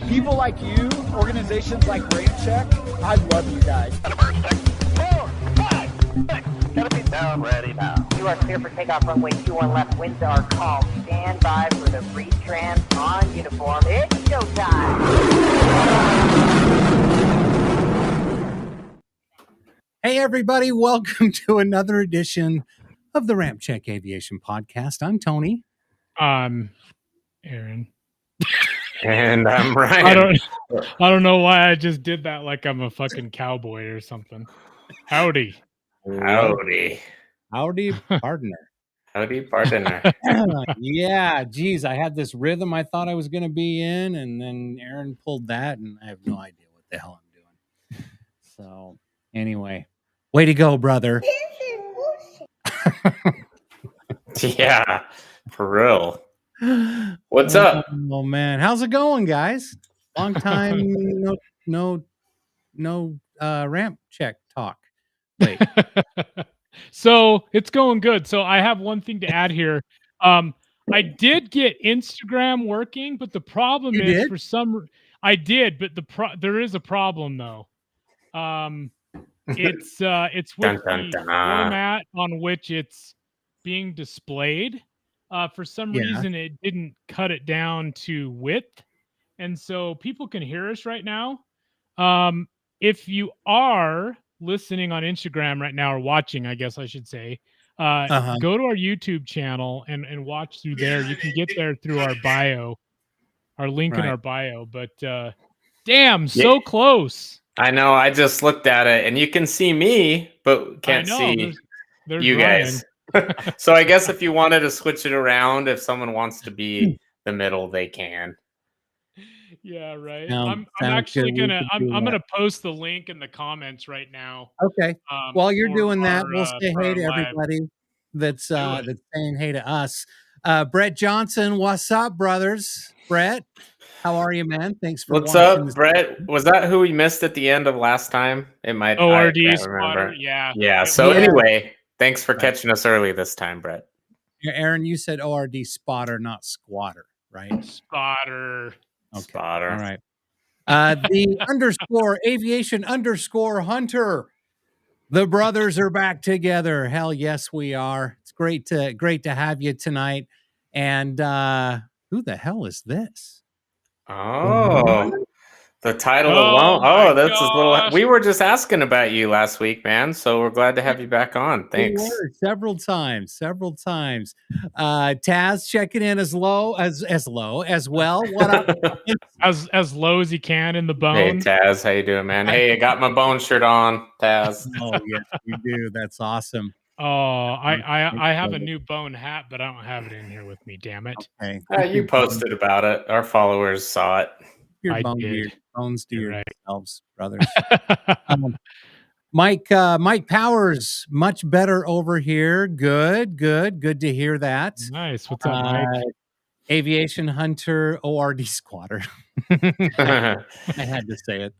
People like you, organizations like RampCheck, I love you guys. 4, 5, 6, gotta be down, ready now. You are clear for takeoff runway 21 left, winds are calm. Stand by for the retrans on uniform. It's showtime. Hey everybody, welcome to another edition of the RampCheck Aviation Podcast. I'm Tony. I'm Aaron. And I'm Ryan. I don't know why I just did that like I'm a fucking cowboy or something. Howdy. Howdy, Partner. Howdy, partner. Yeah, geez, I had this rhythm I thought I was going to be in, and then Aaron pulled that, and I have no idea what the hell I'm doing. So, anyway, way to go, brother. Yeah, for real. What's up? Oh man, how's it going, guys? Long time no ramp check talk. Wait. So it's going good. So I have one thing to add here. I did get Instagram working, but the problem You is did? for some I did, but there is a problem though. It's with Dun, dun, the dun. format on which it's being displayed. For some Yeah. reason, it didn't cut it down to width, and so people can hear us right now. If you are listening on Instagram right now or watching, I guess I should say, go to our YouTube channel and watch through there. You can get there through our bio, our link in Right. our bio. But damn, so close. I know. I just looked at it, and you can see me, but can't I know, see there's you Ryan. guys. So I guess if you wanted to switch it around, if someone wants to be the middle, they can. Yeah, right. Sounds I'm actually good. We gonna can do I'm that. gonna post the link in the comments right now. Okay. While you're for doing that, our, we'll say for hey our to live. everybody that's Do it. that's saying hey to us. Brett Johnson, what's up, brothers? Brett, how are you, man? Thanks for What's watching. up, Brett? Was that who we missed at the end of last time? It might. I ORD can't spotter, remember. yeah. Yeah. It So was. anyway, thanks for Right. catching us early this time, Brett. Aaron, you said ORD spotter, not squatter, right? Spotter. Okay. Spotter. All right. The underscore aviation underscore hunter. The brothers are back together. Hell yes, we are. It's great to have you tonight. And who the hell is this? Oh, the title Oh alone. my Oh, that's a little. gosh. We were just asking about you last week, man. So we're glad to have you back on. We Thanks. were several times. Taz checking in as low as well. What up? As low as he can in the Hey, bone. Taz, how you doing, man? Hey, I got my bone shirt on, Taz. Oh yes, you do. That's awesome. Oh, I have a new bone hat, but I don't have it in here with me. Damn it. Okay. You posted about it. Our followers saw it. Your I bone to your did. bones to You're right. yourselves, brothers. Mike Powers, much better over here. Good to hear that. Nice. What's up, Mike? Aviation Hunter ORD Squatter. I had to say it.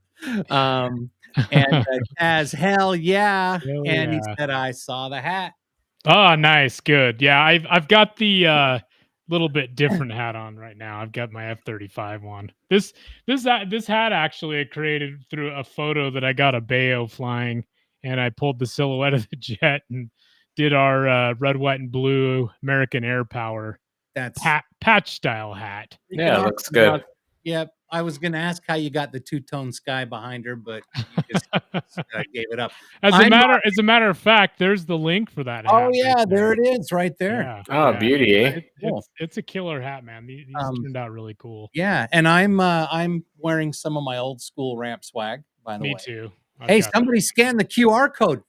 And as hell yeah. Hell And he yeah. said, I saw the hat. Oh, nice, good. Yeah, I've got the little bit different hat on right now. I've got my F-35 one. This hat actually I created through a photo that I got a Bayo flying, and I pulled the silhouette of the jet and did our red, white, and blue American Air Power That's patch style hat. Yeah, it looks good. Yep. I was going to ask how you got the two-tone sky behind her, but you just gave it up. As a matter of fact, there's the link for that hat. Oh yeah, right there it is, right there. Yeah, Oh, yeah. beauty, eh? It's a killer hat, man. These turned out really cool. Yeah, and I'm wearing some of my old school ramp swag, by the way. Me too. Hey, somebody scan the QR code.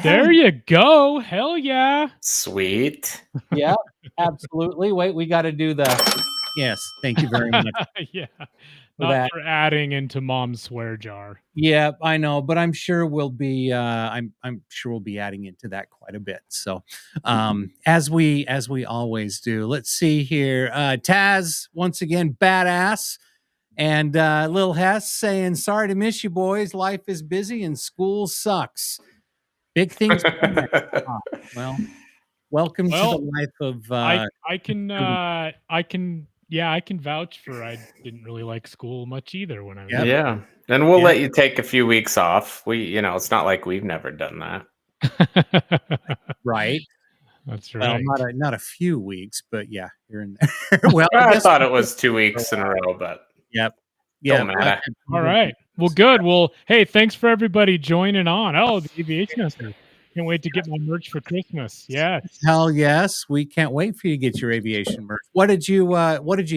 There you go. Hell yeah. Sweet. Yeah, absolutely. Wait, we got to do the. Yes, thank you very much. Yeah. For Not that. for adding into mom's swear jar. Yeah, I know, but I'm sure we'll be. I'm sure we'll be adding into that quite a bit. So, as we always do. Let's see here. Taz once again, badass, and Lil Hess saying, "Sorry to miss you, boys. Life is busy and school sucks. Big things." Well, welcome to the life of. I can yeah, I can vouch for I didn't really like school much either when I was Yep. Yeah. And we'll Yep. let you take a few weeks off. It's not like we've never done that. Right. That's Well, right. not a few weeks, but yeah, here and there. Well, I I guess thought it was 2 weeks in a row, but Yep. don't Yep. matter. All right. Well, good. Well, hey, thanks for everybody joining on. Oh, the Aviation Hunter. Can't wait to get my merch for Christmas. Yes. Hell yes. We can't wait for you to get your aviation merch. What did you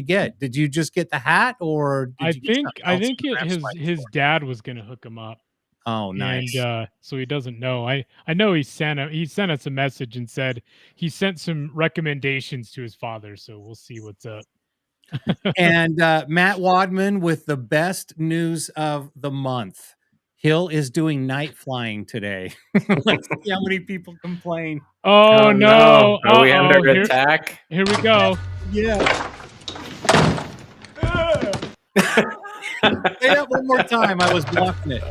get? Did you just get the hat or did you get something I else think in the Ramps Fight his store? dad was gonna hook him up. Oh, And nice. so he doesn't know. I know he sent us a message and said he sent some recommendations to his father. So we'll see what's up. And Matt Wadman with the best news of the month. Hill is doing night flying today. Let's see how many people complain. Oh no! Are we Uh-oh. under attack? Here we go. Yeah. Say that one more time. I was blocking it.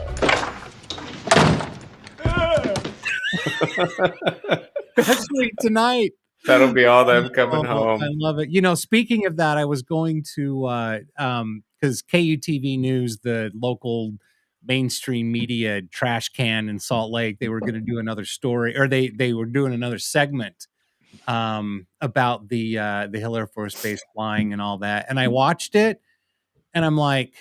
Especially tonight. That'll be all them coming Oh, home. I love it. Speaking of that, I was going to because KUTV News, the local mainstream media trash can in Salt Lake, they were going to do another story, or they were doing another segment about the Hill Air Force Base flying and all that. And I watched it, and I'm like,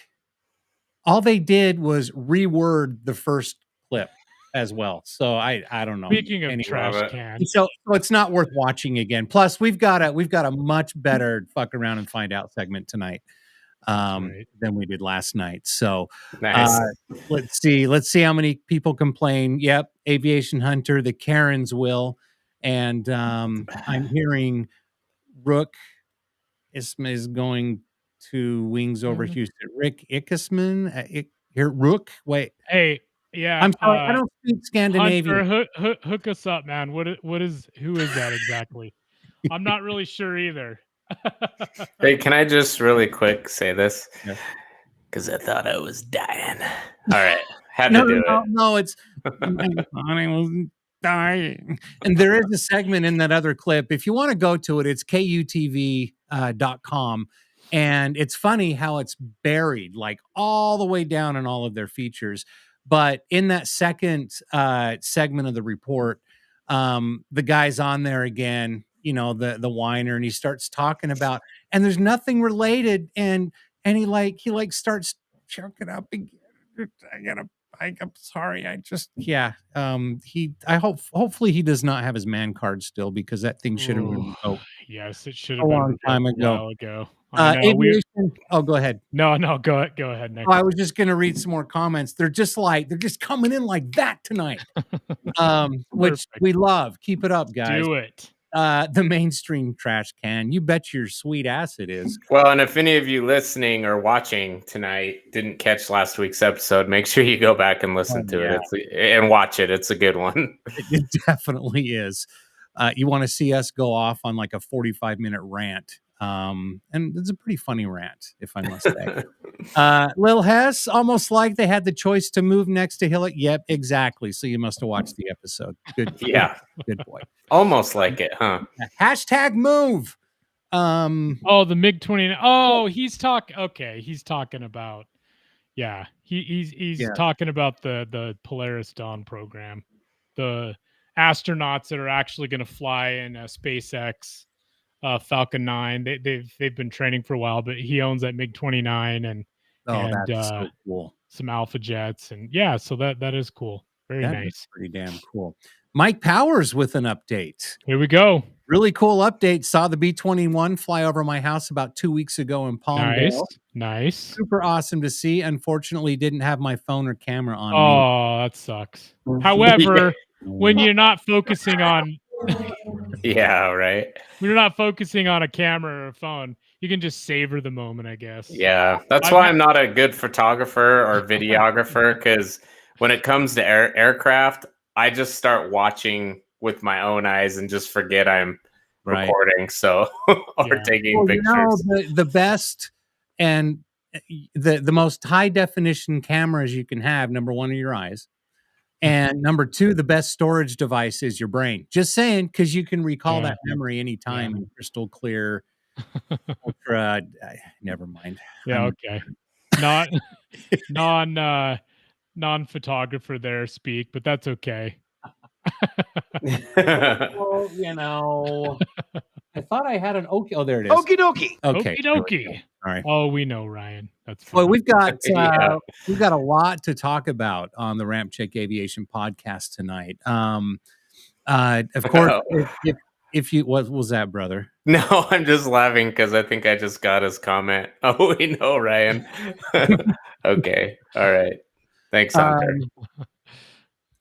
all they did was reword the first clip as well. So I don't know. Speaking of Anyway. trash cans, So it's not worth watching again. Plus, we've got a much better fuck around and find out segment tonight than we did last night. So Nice. let's see how many people complain. Yep, Aviation Hunter, the Karens will, and I'm hearing Rook is going to wings over Houston. Rick Ickesman, here Rook. Wait, hey, yeah, I'm sorry, I don't speak Scandinavian. Hunter, hook us up, man. Who is that exactly? I'm not really sure either. Hey, can I just really quick say this? Yeah. Because I thought I was dying. All right. Had to do it. No, it's I was dying. And there is a segment in that other clip. If you want to go to it, it's KUTV.com. And it's funny how it's buried like all the way down in all of their features. But in that second segment of the report, the guy's on there again, the whiner, and he starts talking about, and there's nothing related, and he starts choking up again. I'm sorry. Hopefully he does not have his man card still, because that thing should have been revoked. Yes, it should a have been long time a ago. while ago. I know, Aviation. Oh, go ahead. No, go ahead, Nick. Oh, I was just going to read some more comments. They're just coming in like that tonight, which we love. Keep it up, guys. Do it. The mainstream trash can. You bet your sweet ass it is. Well, and if any of you listening or watching tonight didn't catch last week's episode, make sure you go back and listen to it and watch it. It's a good one. It definitely is. You want to see us go off on like a 45-minute rant. And it's a pretty funny rant, if I must say. Lil Hess, almost like they had the choice to move next to Hill. Yep, exactly. So you must have watched the episode. Good. Yeah. Good boy. Almost like it, huh? Hashtag move. Oh, the MiG-29. Oh, he's talking about, he's talking about the Polaris Dawn program, the astronauts that are actually going to fly in a SpaceX Falcon 9. They've been training for a while, but he owns that MiG-29 and that's so cool. Some Alpha jets, and so that is cool. Very nice. Pretty damn cool. Mike Powers with an update. Here we go. Really cool update. Saw the B-21 fly over my house about 2 weeks ago in Palmdale. Nice. Super awesome to see. Unfortunately, didn't have my phone or camera on me. Oh, that sucks. However, when you're not focusing on yeah, right. When you're not focusing on a camera or a phone, you can just savor the moment, I guess. Yeah, that's why I'm not a good photographer or videographer, because when it comes to aircraft, I just start watching with my own eyes and just forget I'm recording. So or taking pictures. The best and the most high definition cameras you can have, number one, are your eyes. And number two, the best storage device is your brain. Just saying, because you can recall that memory anytime in crystal clear extra. Never mind. Yeah, okay. Not non-photographer there speak, but that's okay. Well, I thought I had an okay. Oh, there it is. Okie dokie. Okay. Okie dokie. All right. Oh, we know, Ryan. That's Well, fine. we've got Yeah. we've got a lot to talk about on the RampCheck Aviation Podcast tonight. Of course, if you what was that, brother? No, I'm just laughing because I think I just got his comment. Oh, we know, Ryan. Okay. All right. Thanks, Hunter.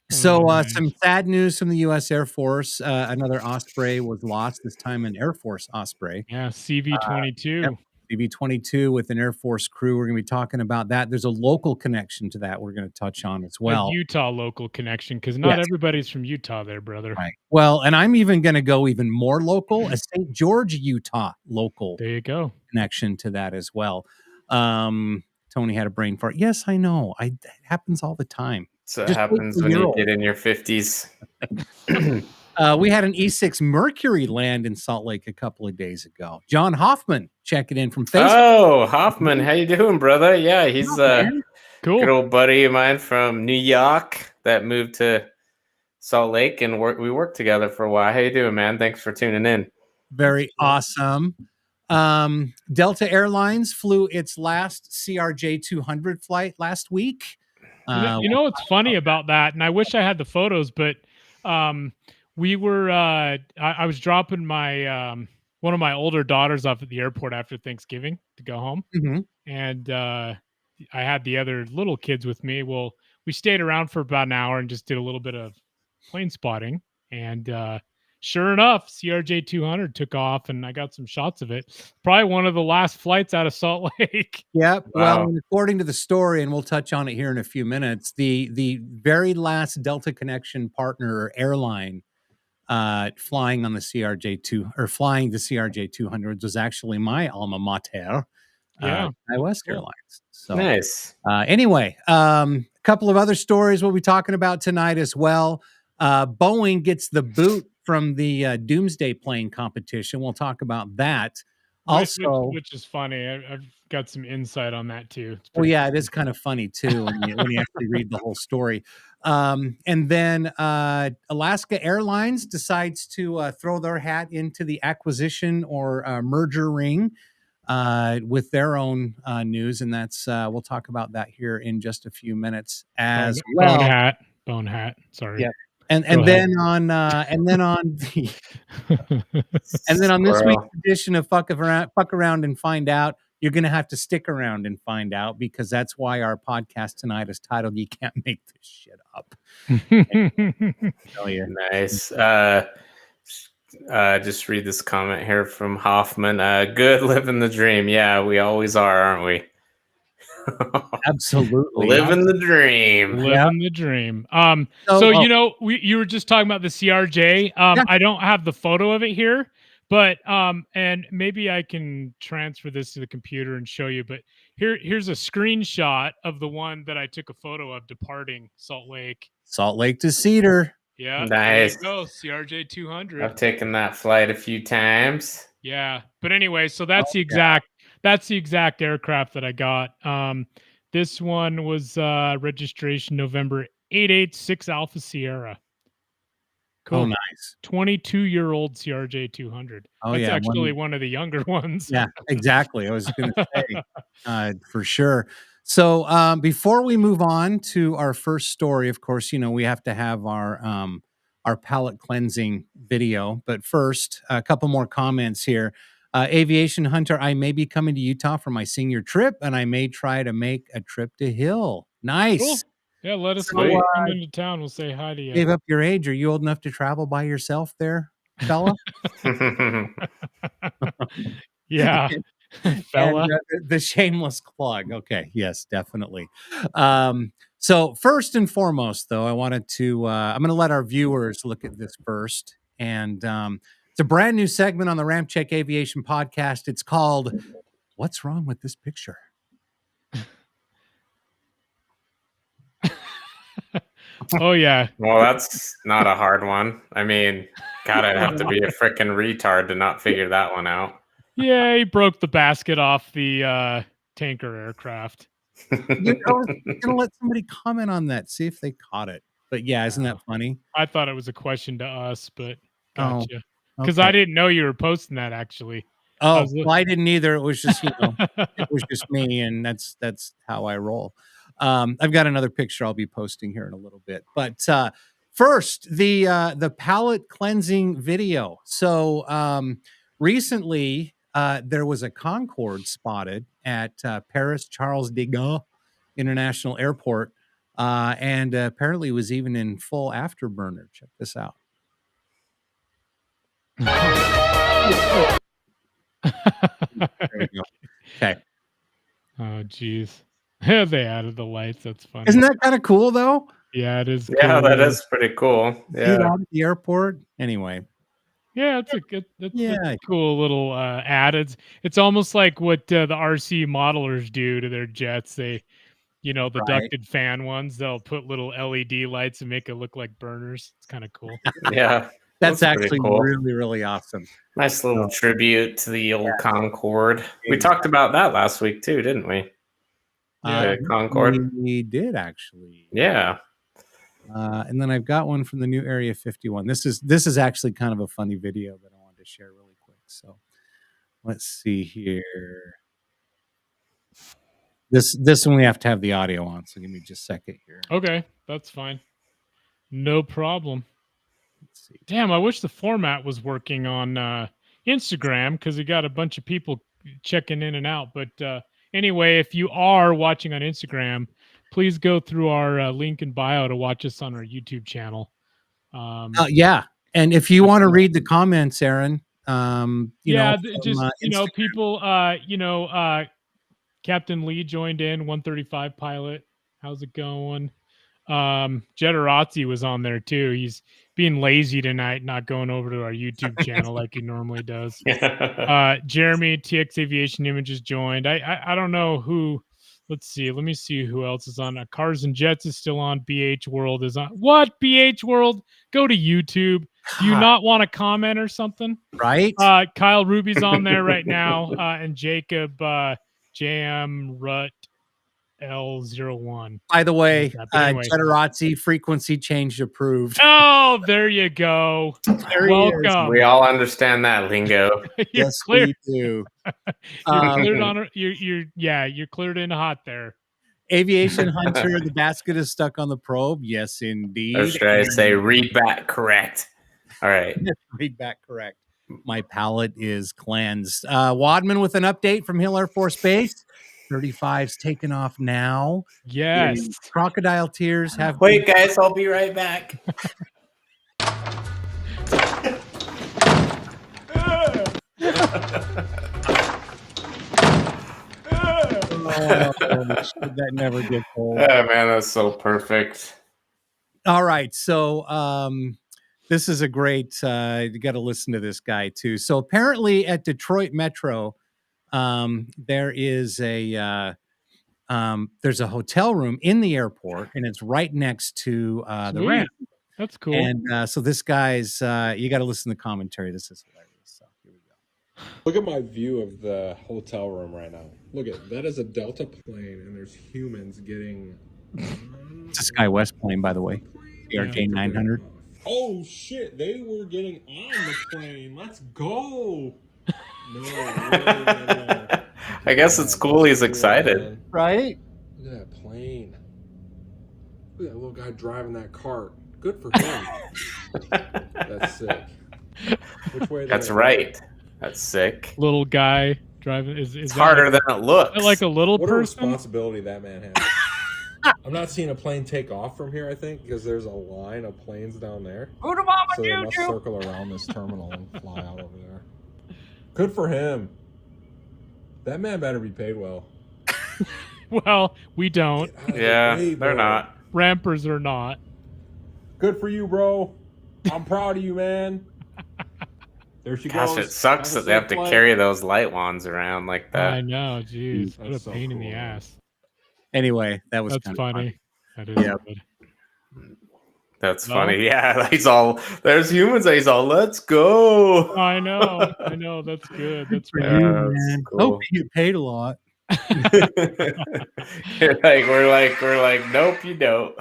So some sad news from the U.S. Air Force. Another Osprey was lost, this time an Air Force Osprey. Yeah, CV-22. CV-22 with an Air Force crew. We're going to be talking about that. There's a local connection to that we're going to touch on as well. A Utah local connection, because not everybody's from Utah there, brother. Right. Well, and I'm even going to go even more local, a St. George, Utah local There you go. connection to that as well. Tony had a brain fart. Yes, I know. It happens all the time. So it happens when you get in your 50s. We had an E6 Mercury land in Salt Lake a couple of days ago. John Hoffman checking in from Facebook. Oh, Hoffman, how you doing, brother? Yeah, he's a Cool. good old buddy of mine from New York that moved to Salt Lake, and we worked together for a while. How you doing, man? Thanks for tuning in. Very awesome. Delta Airlines flew its last CRJ 200 flight last week. You know what's funny about that, and I wish I had the photos, but we were I was dropping my one of my older daughters off at the airport after Thanksgiving to go home, and I had the other little kids with me. Well, we stayed around for about an hour and just did a little bit of plane spotting, and sure enough, CRJ 200 took off, and I got some shots of it. Probably one of the last flights out of Salt Lake. Yep. Wow. Well, according to the story, and we'll touch on it here in a few minutes, the very last Delta Connection partner or airline flying on the CRJ2 or flying the CRJ 200s was actually my alma mater, West Airlines. So Nice. Anyway, a couple of other stories we'll be talking about tonight as well. Boeing gets the boot from the Doomsday plane competition. We'll talk about that. Also, which is funny. I've got some insight on that too. Well, yeah, it is kind of funny too when you actually read the whole story. And then Alaska Airlines decides to throw their hat into the acquisition or merger ring with their own news, and that's we'll talk about that here in just a few minutes as well. Bone hat. Sorry. Yeah. And then on this week's edition of Fuck Around and Find Out, you're going to have to stick around and find out, because that's why our podcast tonight is titled "You Can't Make This Shit Up." Nice. Just read this comment here from Hoffman. Good, living the dream. Yeah, we always are, aren't we? Absolutely. Living the dream. Living the dream. You were just talking about the CRJ. I don't have the photo of it here, but and maybe I can transfer this to the computer and show you, but here's a screenshot of the one that I took a photo of departing Salt Lake to Cedar. Nice. Yeah. There you go. CRJ 200. I've taken that flight a few times. Yeah. But anyway, so that's the exact aircraft that I got. This one was registration November 886 Alpha Sierra. Cool. Oh, nice. 22-year-old CRJ 200. That's actually one of the younger ones. Yeah, exactly. I was going to say for sure. So before we move on to our first story, of course, we have to have our palate cleansing video. But first, a couple more comments here. Aviation Hunter, I may be coming to Utah for my senior trip, and I may try to make a trip to Hill. Nice. Cool. Yeah, let us know. Come into town. We'll say hi to you. Gave up your age. Are you old enough to travel by yourself there, fella? Yeah. Fella. And, the shameless plug. Okay. Yes, definitely. So first and foremost, though, I wanted to, I'm going to let our viewers look at this first. And it's a brand new segment on the RampCheck Aviation Podcast. It's called "What's Wrong with This Picture?" Oh, yeah. Well, that's not a hard one. I mean, God, I'd have to be a freaking retard to not figure that one out. Yeah, he broke the basket off the tanker aircraft. I was gonna let somebody comment on that, see if they caught it. But yeah, isn't that funny? I thought it was a question to us, but gotcha. Because okay. I didn't know you were posting that actually. Oh, well, I didn't either. It was just, it was just me, and that's how I roll. I've got another picture I'll be posting here in a little bit. But first, the palate cleansing video. So recently, there was a Concorde spotted at Paris Charles de Gaulle International Airport, and apparently was even in full afterburner. Check this out. There we go. Okay. Oh, geez. They added the lights. That's funny. Isn't that kind of cool, though? Yeah, it is. Yeah, cool. that is pretty cool. Yeah. Out at the airport. Anyway. Yeah, it's a good, a cool little ad. It's almost like what the RC modelers do to their jets. They, the ducted fan ones, they'll put little LED lights and make it look like burners. It's kind of cool. Yeah. That's actually cool. Really, really awesome. Nice little tribute to the old Concorde. We talked about that last week too, didn't we? Concorde. We did actually. Yeah. And then I've got one from the new Area 51. This is actually kind of a funny video that I wanted to share really quick. So let's see here. This one we have to have the audio on, so give me just a second here. Okay, that's fine. No problem. Let's see. Damn, I wish the format was working on Instagram because we got a bunch of people checking in and out. But anyway, if you are watching on Instagram, please go through our link in bio to watch us on our YouTube channel. Yeah, and if you want to read the comments, Aaron, people, Captain Lee joined in, 135 pilot. How's it going? Jetterazzi was on there too. He's being lazy tonight, not going over to our YouTube channel like he normally does. Jeremy, TX Aviation Images joined. I don't know who. Let's see. Let me see who else is on. Cars and Jets is still on. BH World is on. What? BH World? Go to YouTube. Do you not want to comment or something? Right. Kyle Ruby's on there right now. And Jacob JM Rut L01. By the way, Jetterazzi frequency change approved. Oh, there you go. Welcome. We all understand that lingo. Yes, we do. You're cleared in hot there. Aviation Hunter, the basket is stuck on the probe. Yes, indeed. Or should I say read back correct? All right. Read back correct. My palate is cleansed. Wadman with an update from Hill Air Force Base. 35's taken off now. Yes. Crocodile tears have. Wait, guys, I'll be right back. That never gets old. Oh man, that's so perfect. All right, so this is a great. You got to listen to this guy too. So apparently at Detroit Metro, there is there's a hotel room in the airport, and it's right next to the ramp. That's cool. And so this guy's. You got to listen to the commentary. This is hilarious. So here we go. Look at my view of the hotel room right now. Look at that is a Delta plane, and there's humans getting. It's a SkyWest plane, by the way. CRJ 900. Oh shit! They were getting on the plane. Let's go. No. I guess it's cool. He's excited, right? Look at that plane. Look at that little guy driving that cart. Good for him. That's sick. Which way? That's right. That's sick. Little guy driving is harder than it looks. Like a little what person. A responsibility that man has. I'm not seeing a plane take off from here, I think, because there's a line of planes down there. So they must circle around this terminal and fly out over there. Good for him. That man better be paid well. Well, we don't. Yeah, they're not. Rampers are not. Good for you, bro. I'm proud of you, man. There she goes. Gosh, it sucks that they have to carry those light wands around like that. I know, jeez. What a pain in the ass. Anyway, that's funny. That is good. That's funny. Yeah, he's all, there's humans. He's all, let's go. I know. That's good. That's For right. you, That's man. cool. Hope you get paid a lot. we're like, nope, you don't.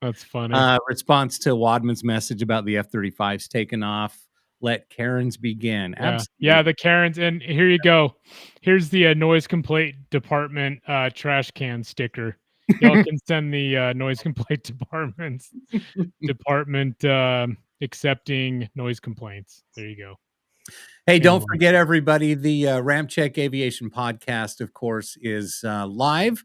That's funny. Response to Wadman's message about the F-35s taking off. Let Karens begin. Yeah. Absolutely. Yeah, the Karens. And here you go. Here's the noise complaint department trash can sticker. Y'all can send the noise complaint department accepting noise complaints. There you go. Hey, don't forget, everybody, the RampCheck Aviation Podcast, of course, is live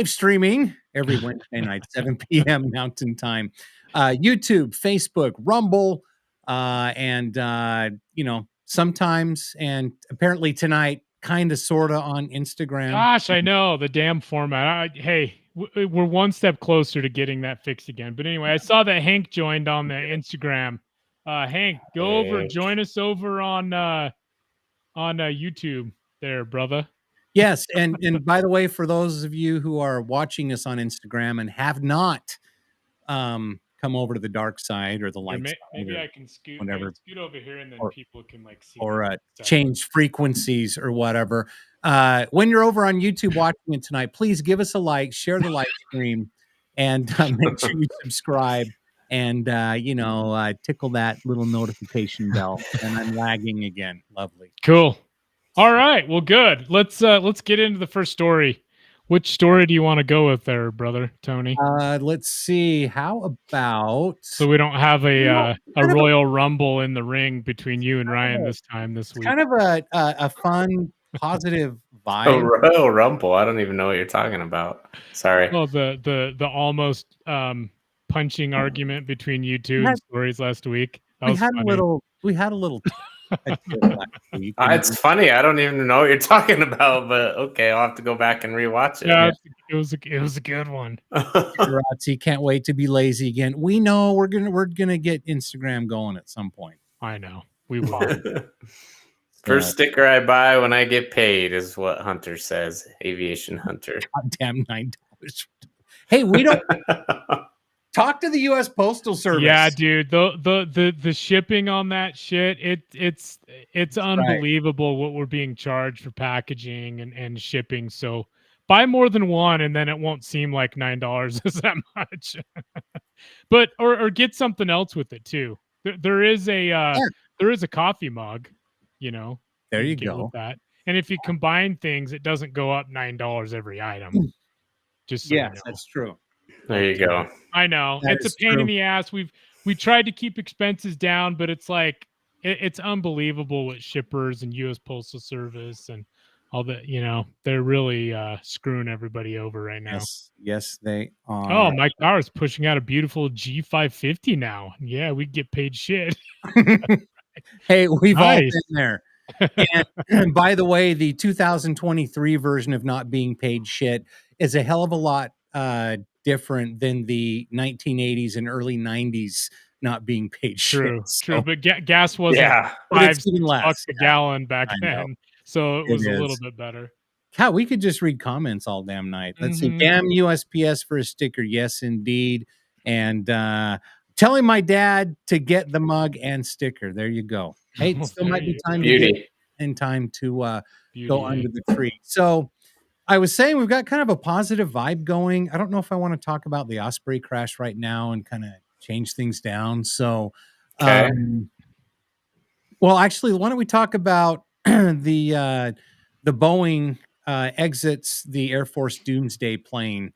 streaming every Wednesday night, 7 p.m. Mountain Time. YouTube, Facebook, Rumble, and, sometimes, and apparently tonight, kind of, sort of on Instagram. Gosh, I know the damn format. We're one step closer to getting that fixed again. But anyway, I saw that Hank joined on the Instagram. Hank, go over, join us over on YouTube there, brother. Yes, and by the way, for those of you who are watching us on Instagram and have not come over to the dark side or the light side, maybe I can scoot over here, and then people can see or change frequencies or whatever. When you're over on YouTube watching it tonight, please give us a like, share the live stream, and make sure you subscribe and tickle that little notification bell. And I'm lagging again. Lovely. Cool. All right. Well, good. Let's get into the first story. Which story do you want to go with there, brother Tony? Let's see. How about, so we don't have a Royal Rumble in the ring between you and Ryan this week? Kind of a fun, positive vibe. Oh, Royal Rumble. I don't even know what you're talking about. Sorry. Oh, the almost punching argument between you two in stories last week. We had a little it's funny. I don't even know what you're talking about, but okay, I'll have to go back and rewatch it. Yeah, it was a good one. Razzi, can't wait to be lazy again. We know we're gonna get Instagram going at some point. I know we will. First sticker I buy when I get paid is what Hunter says. Aviation Hunter. Goddamn $9. Hey, we don't. Talk to the U.S. Postal Service. Yeah, dude. The shipping on that shit, it's unbelievable what we're being charged for packaging and shipping. So buy more than one, and then it won't seem like $9 is that much. But or get something else with it too. There is a coffee mug. There you go. With that. And if you combine things, it doesn't go up $9 every item. Just so yes, that's true. There you go. I know. It's a pain in the ass. We tried to keep expenses down, but it's like it's unbelievable what shippers and U.S. Postal Service and all that, they're really screwing everybody over right now. Yes, they are. Oh, Mike Bauer is pushing out a beautiful G550 now. Yeah, we get paid shit. Hey, we've all been there. And by the way, the 2023 version of not being paid shit is a hell of a lot different than the 1980s and early 90s not being paid true, shit. True, but gas wasn't $5 a gallon back then, so it was a little bit better. How we could just read comments all damn night. Let's see. Damn USPS for a sticker. Yes, indeed. And telling my dad to get the mug and sticker. There you go. Hey, it still might be time to get in time to go under the tree. So I was saying we've got kind of a positive vibe going. I don't know if I want to talk about the Osprey crash right now and kind of change things down. So, well, actually, why don't we talk about the Boeing exits the Air Force Doomsday plane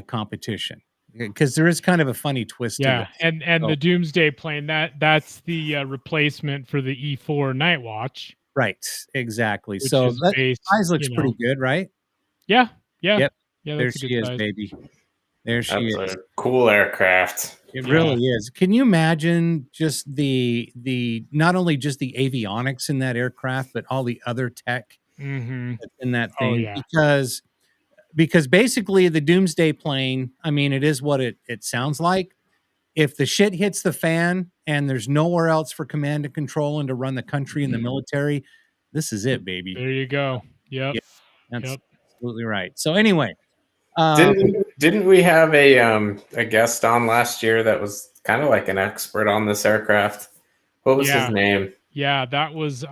competition, because there is kind of a funny twist. Yeah, and the Doomsday plane that's the replacement for the E4 Night Watch. Right, exactly. So that size looks pretty good, right? Yeah. Yep. Yeah, there she is, baby. There she is. A cool aircraft. It really is. Can you imagine just the not only just the avionics in that aircraft, but all the other tech in that thing? Oh, yeah. Because basically the Doomsday plane, I mean, it is what it sounds like. If the shit hits the fan and there's nowhere else for command and control and to run the country and the military, this is it, baby. There you go. Yep. That's absolutely right. So anyway, Didn't we have a guest on last year that was kind of like an expert on this aircraft? What was his name? Yeah, that was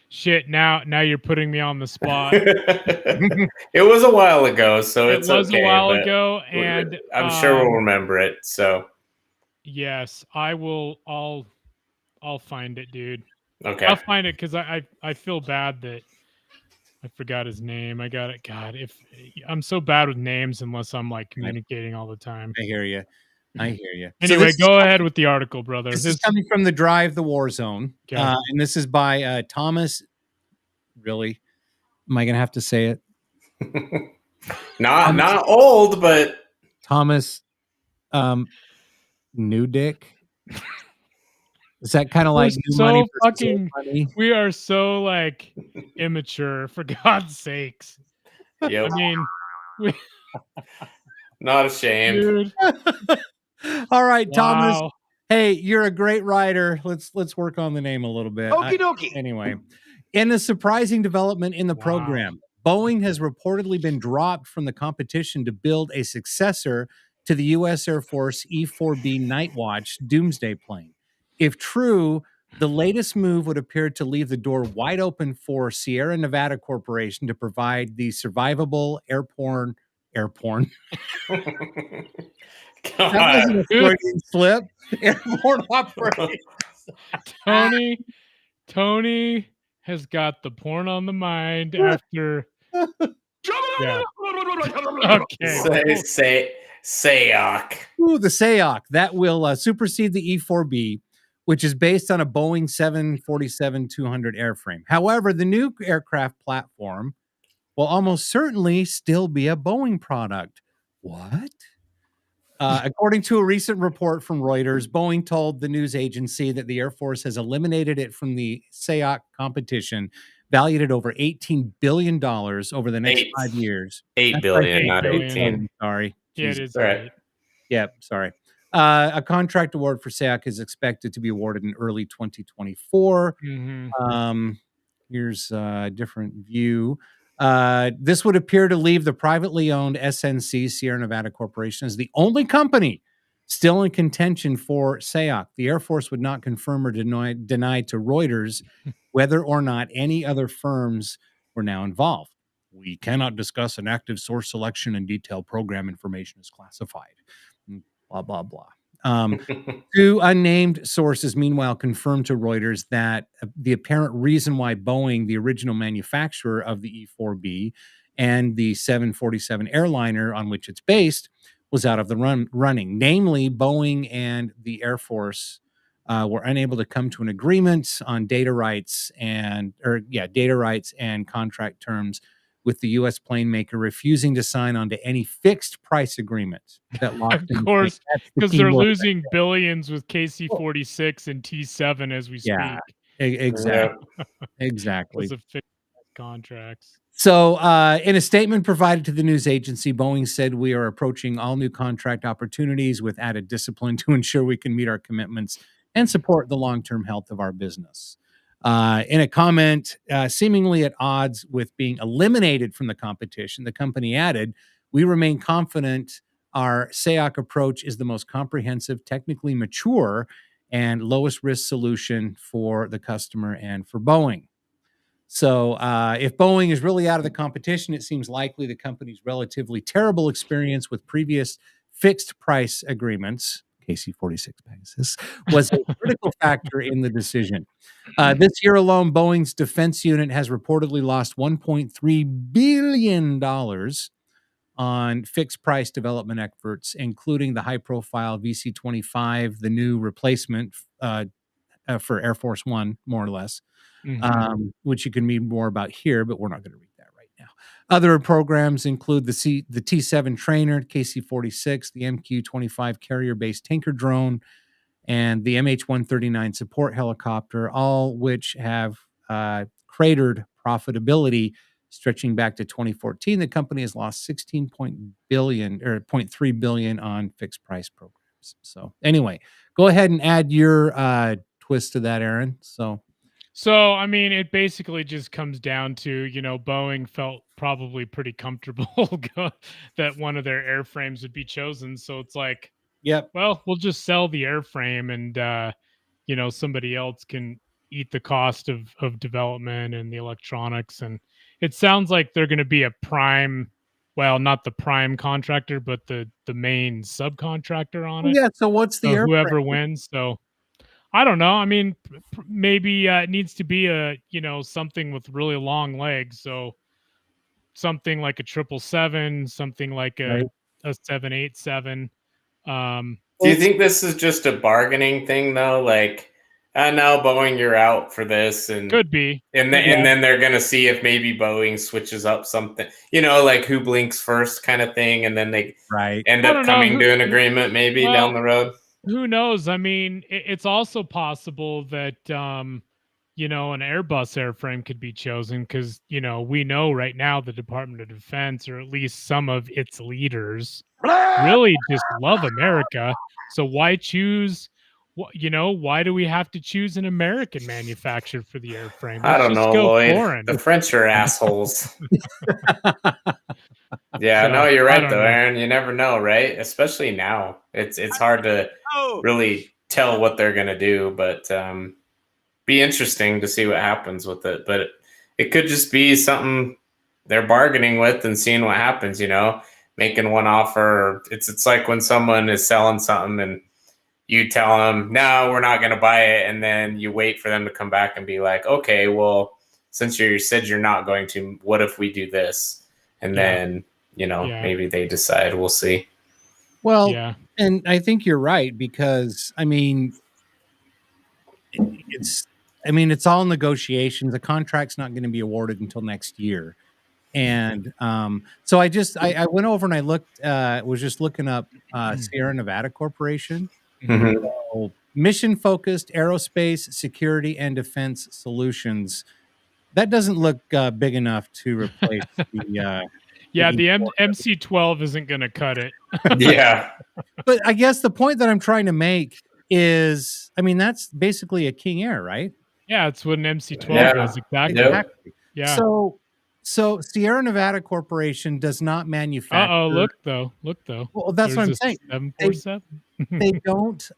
shit. Now you're putting me on the spot. It was a while ago, so it was okay, a while ago, and I'm sure we'll remember it. So yes, I will. I'll find it, dude. Okay, I'll find it because I feel bad that I forgot his name. I got it. God, if I'm so bad with names unless I'm like communicating all the time. I hear you. Anyway, go ahead with the article, brother. This is coming from the Drive the War Zone, and this is by Thomas. Really, am I going to have to say it? not old, but Thomas, New Dick. Is that kind of like new money fucking? Money? We are so like immature, for God's sakes. Yep. I mean, not ashamed. Dude. All right, Thomas. Hey, you're a great writer. Let's work on the name a little bit. Okie dokie. Anyway, in a surprising development in the program, Boeing has reportedly been dropped from the competition to build a successor to the U.S. Air Force E-4B Nightwatch Doomsday plane. If true, the latest move would appear to leave the door wide open for Sierra Nevada Corporation to provide the survivable airborne. That wasn't a Freudian slip. Airborne operations. Tony has got the porn on the mind after. Yeah. Okay. Say SAOC. Ooh, the SAOC. That will supersede the E-4B, which is based on a Boeing 747-200 airframe. However, the new aircraft platform will almost certainly still be a Boeing product. What? According to a recent report from Reuters, Boeing told the news agency that the Air Force has eliminated it from the SAOC competition, valued at over $18 billion over the next 5 years. $8 billion, not 18. Sorry. Yeah, it is. Right. Yeah, sorry. A contract award for SAOC is expected to be awarded in early 2024. Mm-hmm. Here's a different view. This would appear to leave the privately owned SNC, Sierra Nevada Corporation, as the only company still in contention for SAOC. The Air Force would not confirm or deny to Reuters whether or not any other firms were now involved. We cannot discuss an active source selection and detailed program information is classified. Blah, blah, blah. Two unnamed sources, meanwhile, confirmed to Reuters that the apparent reason why Boeing, the original manufacturer of the E-4B and the 747 airliner on which it's based, was out of the running. Namely, Boeing and the Air Force were unable to come to an agreement on data rights and contract terms, with the U.S. plane maker refusing to sign on to any fixed price agreement. That locked of course, because they're losing billions with KC-46 and T-7 as we speak. Yeah, exactly. Exactly. Because of fixed contracts. So in a statement provided to the news agency, Boeing said, "We are approaching all new contract opportunities with added discipline to ensure we can meet our commitments and support the long-term health of our business." In a comment seemingly at odds with being eliminated from the competition, the company added, "We remain confident our SAOC approach is the most comprehensive, technically mature, and lowest risk solution for the customer and for Boeing." So if Boeing is really out of the competition, it seems likely the company's relatively terrible experience with previous fixed price agreements, KC-46 Pegasus, was a critical factor in the decision. This year alone, Boeing's defense unit has reportedly lost $1.3 billion on fixed price development efforts, including the high-profile VC-25, the new replacement for Air Force One, more or less, which you can read more about here, but we're not going to read that right now. Other programs include the T-7 trainer, KC-46, the MQ-25 carrier-based tanker drone, and the MH-139 support helicopter, all which have cratered profitability stretching back to 2014. The company has lost $0.3 billion on fixed price programs. So anyway, go ahead and add your twist to that, Aaron. So So, I mean, it basically just comes down to, Boeing felt probably pretty comfortable that one of their airframes would be chosen. So it's like, Yep. well, we'll just sell the airframe and, somebody else can eat the cost of development and the electronics. And it sounds like they're going to be a prime, well, not the prime contractor, but the main subcontractor on it. Yeah. So what's the So airframe? whoever wins. So I don't know. I mean, maybe it needs to be something with really long legs. So something like a 777, something like a 787. Do you think this is just a bargaining thing though? Like, no, Boeing, you're out for this, and could be, and then they're gonna see if maybe Boeing switches up something, like who blinks first kind of thing, and then they end up coming to an agreement maybe down the road. Who knows? I mean, it's also possible that an Airbus airframe could be chosen because we know right now the Department of Defense, or at least some of its leaders, really just love America. So why choose? Why do we have to choose an American manufacturer for the airframe? I don't know, Lloyd. The French are assholes. Yeah, no, you're right though, Aaron. You never know, right? Especially now, it's hard to really tell what they're gonna do, but be interesting to see what happens with it. But it could just be something they're bargaining with and seeing what happens. Making one offer. It's like when someone is selling something and you tell them, no, we're not going to buy it. And then you wait for them to come back and be like, okay, well, since you said you're not going to, what if we do this? And then, maybe they decide. We'll see. Well, and I think you're right, because, I mean, it's all negotiations. The contract's not going to be awarded until next year. And so I went over and I looked, was just looking up Sierra Nevada Corporation. Mm-hmm. So, mission-focused aerospace, security, and defense solutions. That doesn't look big enough to replace the... the MC-12 isn't going to cut it. Yeah. But I guess the point that I'm trying to make is, I mean, that's basically a King Air, right? Yeah, it's what an MC-12 is. Exactly. Yeah. So Sierra Nevada Corporation does not manufacture... Look though. Well, that's what I'm saying. 747. They don't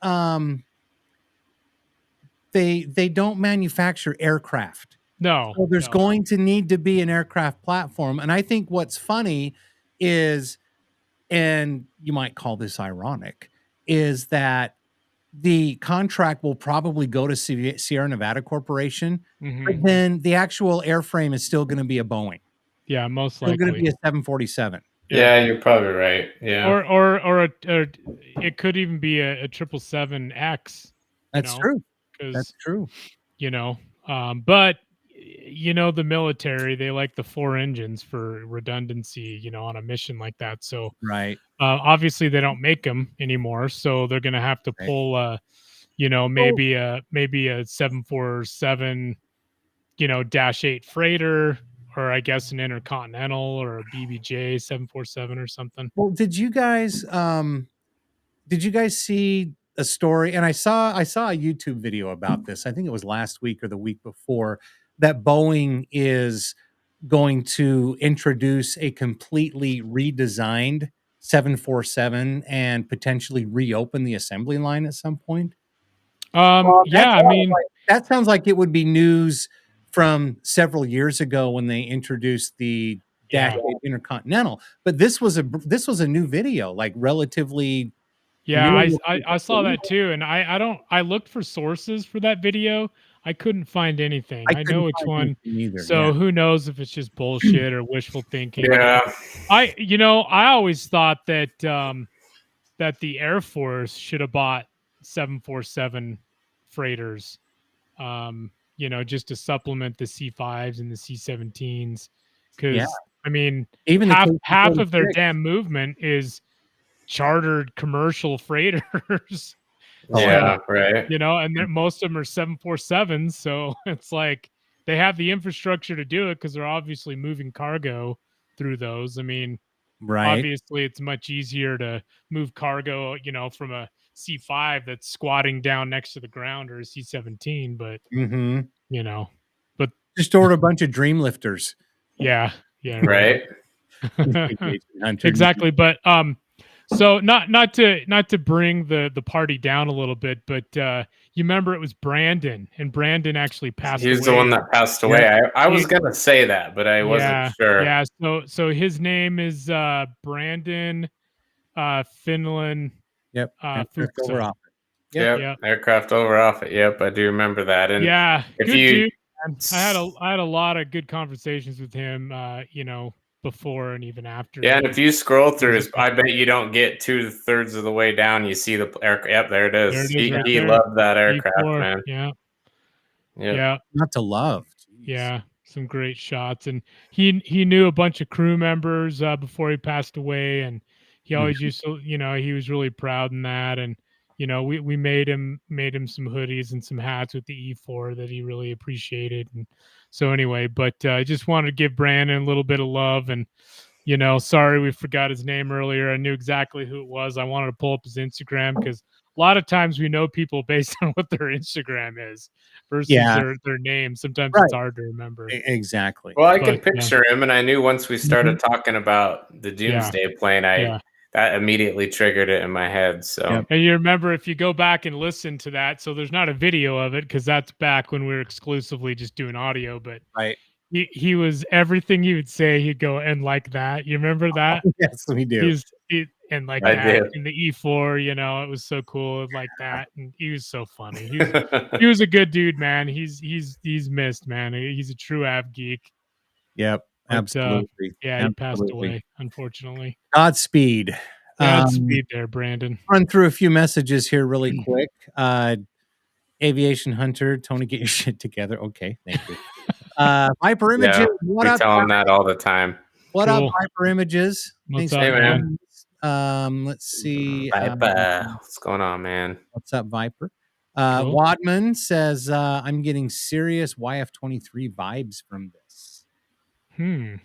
they don't manufacture aircraft. No. So there's going to need to be an aircraft platform. And I think what's funny is, and you might call this ironic, is that the contract will probably go to Sierra Nevada Corporation, but then the actual airframe is still going to be a Boeing. Yeah, most likely. It's going to be a 747. Yeah, you're probably right. Yeah. Or it could even be a 777X. That's true. That's true. But the military, they like the 4 engines for redundancy, on a mission like that. So obviously they don't make them anymore, so they're going to have to pull maybe a 747 -8 freighter, or I guess an intercontinental or a BBJ 747 or something. Well, did you guys see a story? And I saw a YouTube video about this. I think it was last week or the week before, that Boeing is going to introduce a completely redesigned 747 and potentially reopen the assembly line at some point. That sounds like it would be news from several years ago when they introduced the Dash 8 Intercontinental. But this was a new video, like relatively. Yeah, I saw that too, and I looked for sources for that video. I couldn't find anything. I know which one. Either, so who knows if it's just bullshit or wishful thinking. Yeah. I always thought that that the Air Force should have bought 747 freighters, just to supplement the C5s and the C17s. Because I mean, even half of their damn movement is chartered commercial freighters. Yeah, right. And most of them are 747s, so it's like they have the infrastructure to do it because they're obviously moving cargo through those. I mean, obviously it's much easier to move cargo, from a C5 that's squatting down next to the ground, or a C17, but but just order a bunch of dream lifters. Yeah. Right. Exactly. But so not to bring the party down a little bit, but you remember it was Brandon, and Brandon actually passed away. He's the one that passed away. Yeah. I was gonna say that, but I wasn't sure. Yeah. So his name is Brandon Finland. Yep. Fuchs. Yep. Aircraft over off it. Yep, I do remember that. And if good dude. I had a lot of good conversations with him, before and even after. Yeah, and if you scroll through his, I bet you don't get 2/3 of the way down. You see the aircraft. Yep, there it is. He loved that aircraft, man. Yeah. Not to love. Jeez. Yeah, some great shots, and he knew a bunch of crew members before he passed away, and he always used to, he was really proud in that, and we made him some hoodies and some hats with the E4 that he really appreciated. And so anyway, but I just wanted to give Brandon a little bit of love, and sorry we forgot his name earlier. I knew exactly who it was. I wanted to pull up his Instagram, because a lot of times we know people based on what their Instagram is versus their name. Sometimes it's hard to remember. Exactly. Well, I could picture him, and I knew once we started talking about the Doomsday plane, that immediately triggered it in my head. So, and you remember, if you go back and listen to that, so there's not a video of it because that's back when we were exclusively just doing audio. But he was, everything he would say, he'd go, and like that. You remember that? Yes, we do. And like that in the E4, it was so cool, like that. And he was so funny. He was a good dude, man. He's missed, man. He's a true av geek. Yep. Absolutely. He passed away, unfortunately. Godspeed. Godspeed there, Brandon. Run through a few messages here really quick. Aviation Hunter, Tony, get your shit together. Okay, thank you. Viper Images. What up? Tell him that all the time. What up, Viper Images? What's up, man? Let's see. Viper. What's going on, man? What's up, Viper? Wadman says, I'm getting serious YF-23 vibes from this. So,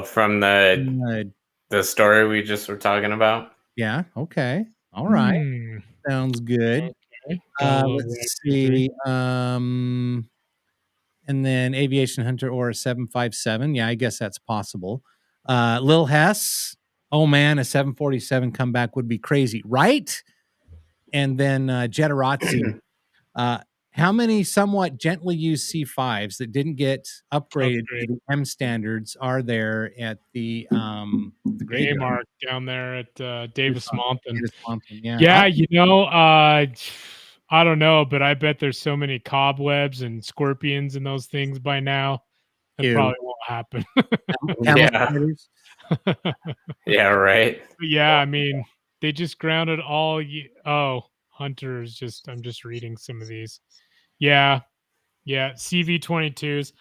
from the story we just were talking about? Yeah, okay. All right. Sounds good. Okay. Let's see. And then Aviation Hunter or a 757. Yeah, I guess that's possible. Lil Hess. Oh, man, a 747 comeback would be crazy, right? And then Jetarazzi. How many somewhat gently used C5s that didn't get upgraded to the M standards are there at the Mark down there at Davis Mountain? Yeah, I don't know, but I bet there's so many cobwebs and scorpions and those things by now. It probably won't happen. Yeah, right. Yeah, I mean, they just grounded all. Hunters. I'm just reading some of these. Yeah, CV-22s.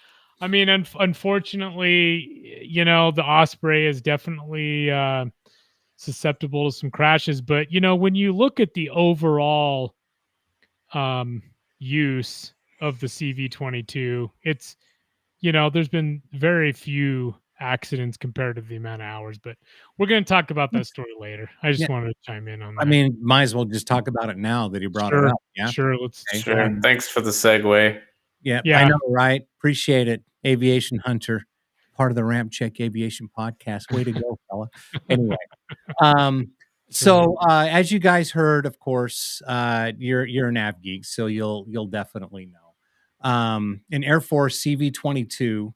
I mean, unfortunately, the Osprey is definitely susceptible to some crashes. But when you look at the overall use of the CV-22, it's there's been very few accidents compared to the amount of hours. But we're going to talk about that story later. I just wanted to chime in on that. I mean, might as well just talk about it now that he brought it up. Yeah, sure. Sure. Thanks for the segue. Yeah, I know, right? Appreciate it. Aviation Hunter, part of the RampCheck Aviation Podcast. Way to go, fella. Anyway, so as you guys heard, of course, you're an av geek, so you'll definitely know. An Air Force CV-22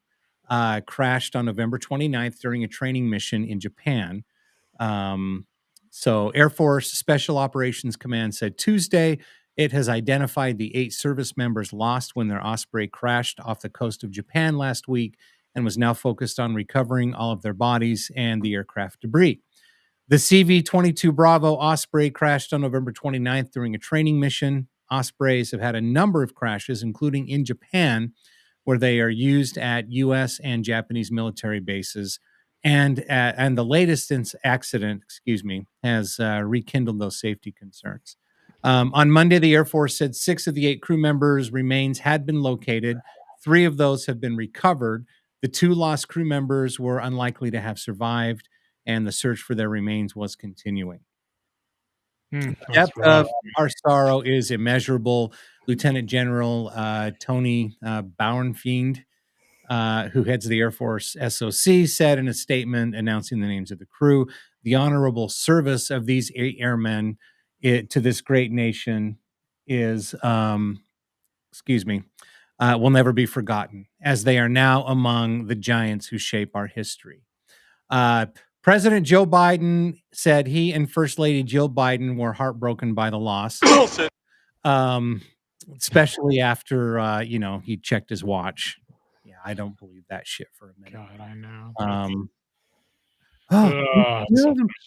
crashed on November 29th during a training mission in Japan. So Air Force Special Operations Command said Tuesday it has identified the 8 service members lost when their Osprey crashed off the coast of Japan last week and was now focused on recovering all of their bodies and the aircraft debris. The CV-22 Bravo Osprey crashed on November 29th during a training mission. Ospreys have had a number of crashes, including in Japan, where they are used at U.S. and Japanese military bases. And the latest accident, has rekindled those safety concerns. On Monday, the Air Force said 6 of the 8 crew members' remains had been located. 3 of those have been recovered. The 2 lost crew members were unlikely to have survived, and the search for their remains was continuing. The depth of our sorrow is immeasurable. Lieutenant General Tony Bauernfeind, who heads the Air Force SOC, said in a statement announcing the names of the crew, the honorable service of these airmen to this great nation is, will never be forgotten, as they are now among the giants who shape our history. President Joe Biden said he and First Lady Jill Biden were heartbroken by the loss. Especially after, he checked his watch. Yeah, I don't believe that shit for a minute. God, I know.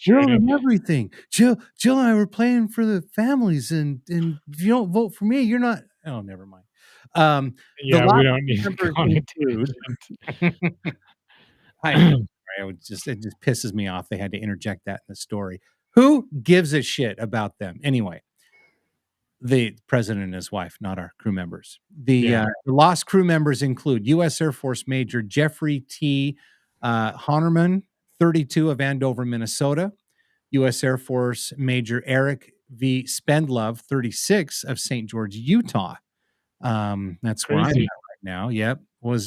Jill and everything. Jill and I were playing for the families, and if you don't vote for me, you're not. Oh, never mind. We don't need to it just pisses me off. They had to interject that in the story. Who gives a shit about them anyway? The president and his wife, not our crew members. The lost crew members include U.S. Air Force Major Jeffrey T. Honerman, 32 of Andover, Minnesota. U.S. Air Force Major Eric V. Spendlove, 36 of St. George, Utah. That's where I'm at right now. Yep.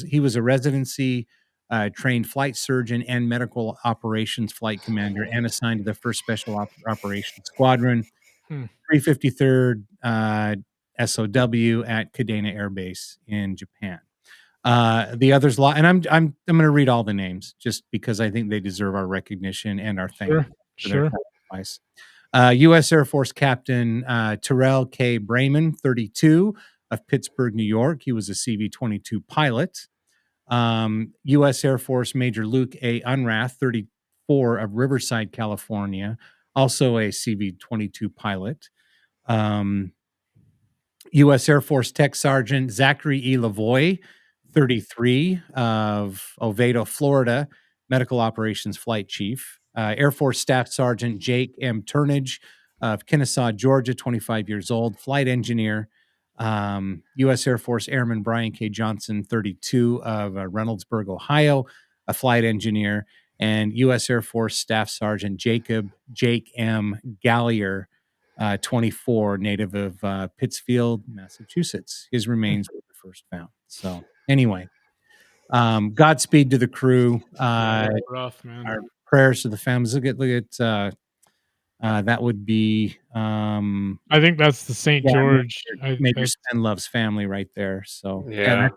He was a residency trained flight surgeon and medical operations flight commander and assigned to the 1st Special Operations Squadron. 353rd SOW at Kadena Air Base in Japan. The others, and I'm going to read all the names just because I think they deserve our recognition and our thanks for their sacrifice. U.S. Air Force Captain Terrell K. Brayman, 32 of Pittsburgh, New York. He was a CV-22 pilot. U.S. Air Force Major Luke A. Unrath, 34 of Riverside, California, also a CV-22 pilot. U.S. Air Force Tech Sergeant Zachary E. Lavoie, 33 of Oviedo, Florida, Medical Operations Flight Chief. Air Force Staff Sergeant Jake M. Turnage of Kennesaw, Georgia, 25 years old, flight engineer. U.S. Air Force Airman Brian K. Johnson, 32 of Reynoldsburg, Ohio, a flight engineer. And U.S. Air Force Staff Sergeant Jake M. Gallier, 24, native of Pittsfield, Massachusetts. His remains were first found. So anyway, Godspeed to the crew. Rough, man. Our prayers to the families. Look at that would be. I think that's the St. George. Major Spendlove's family right there. So sad.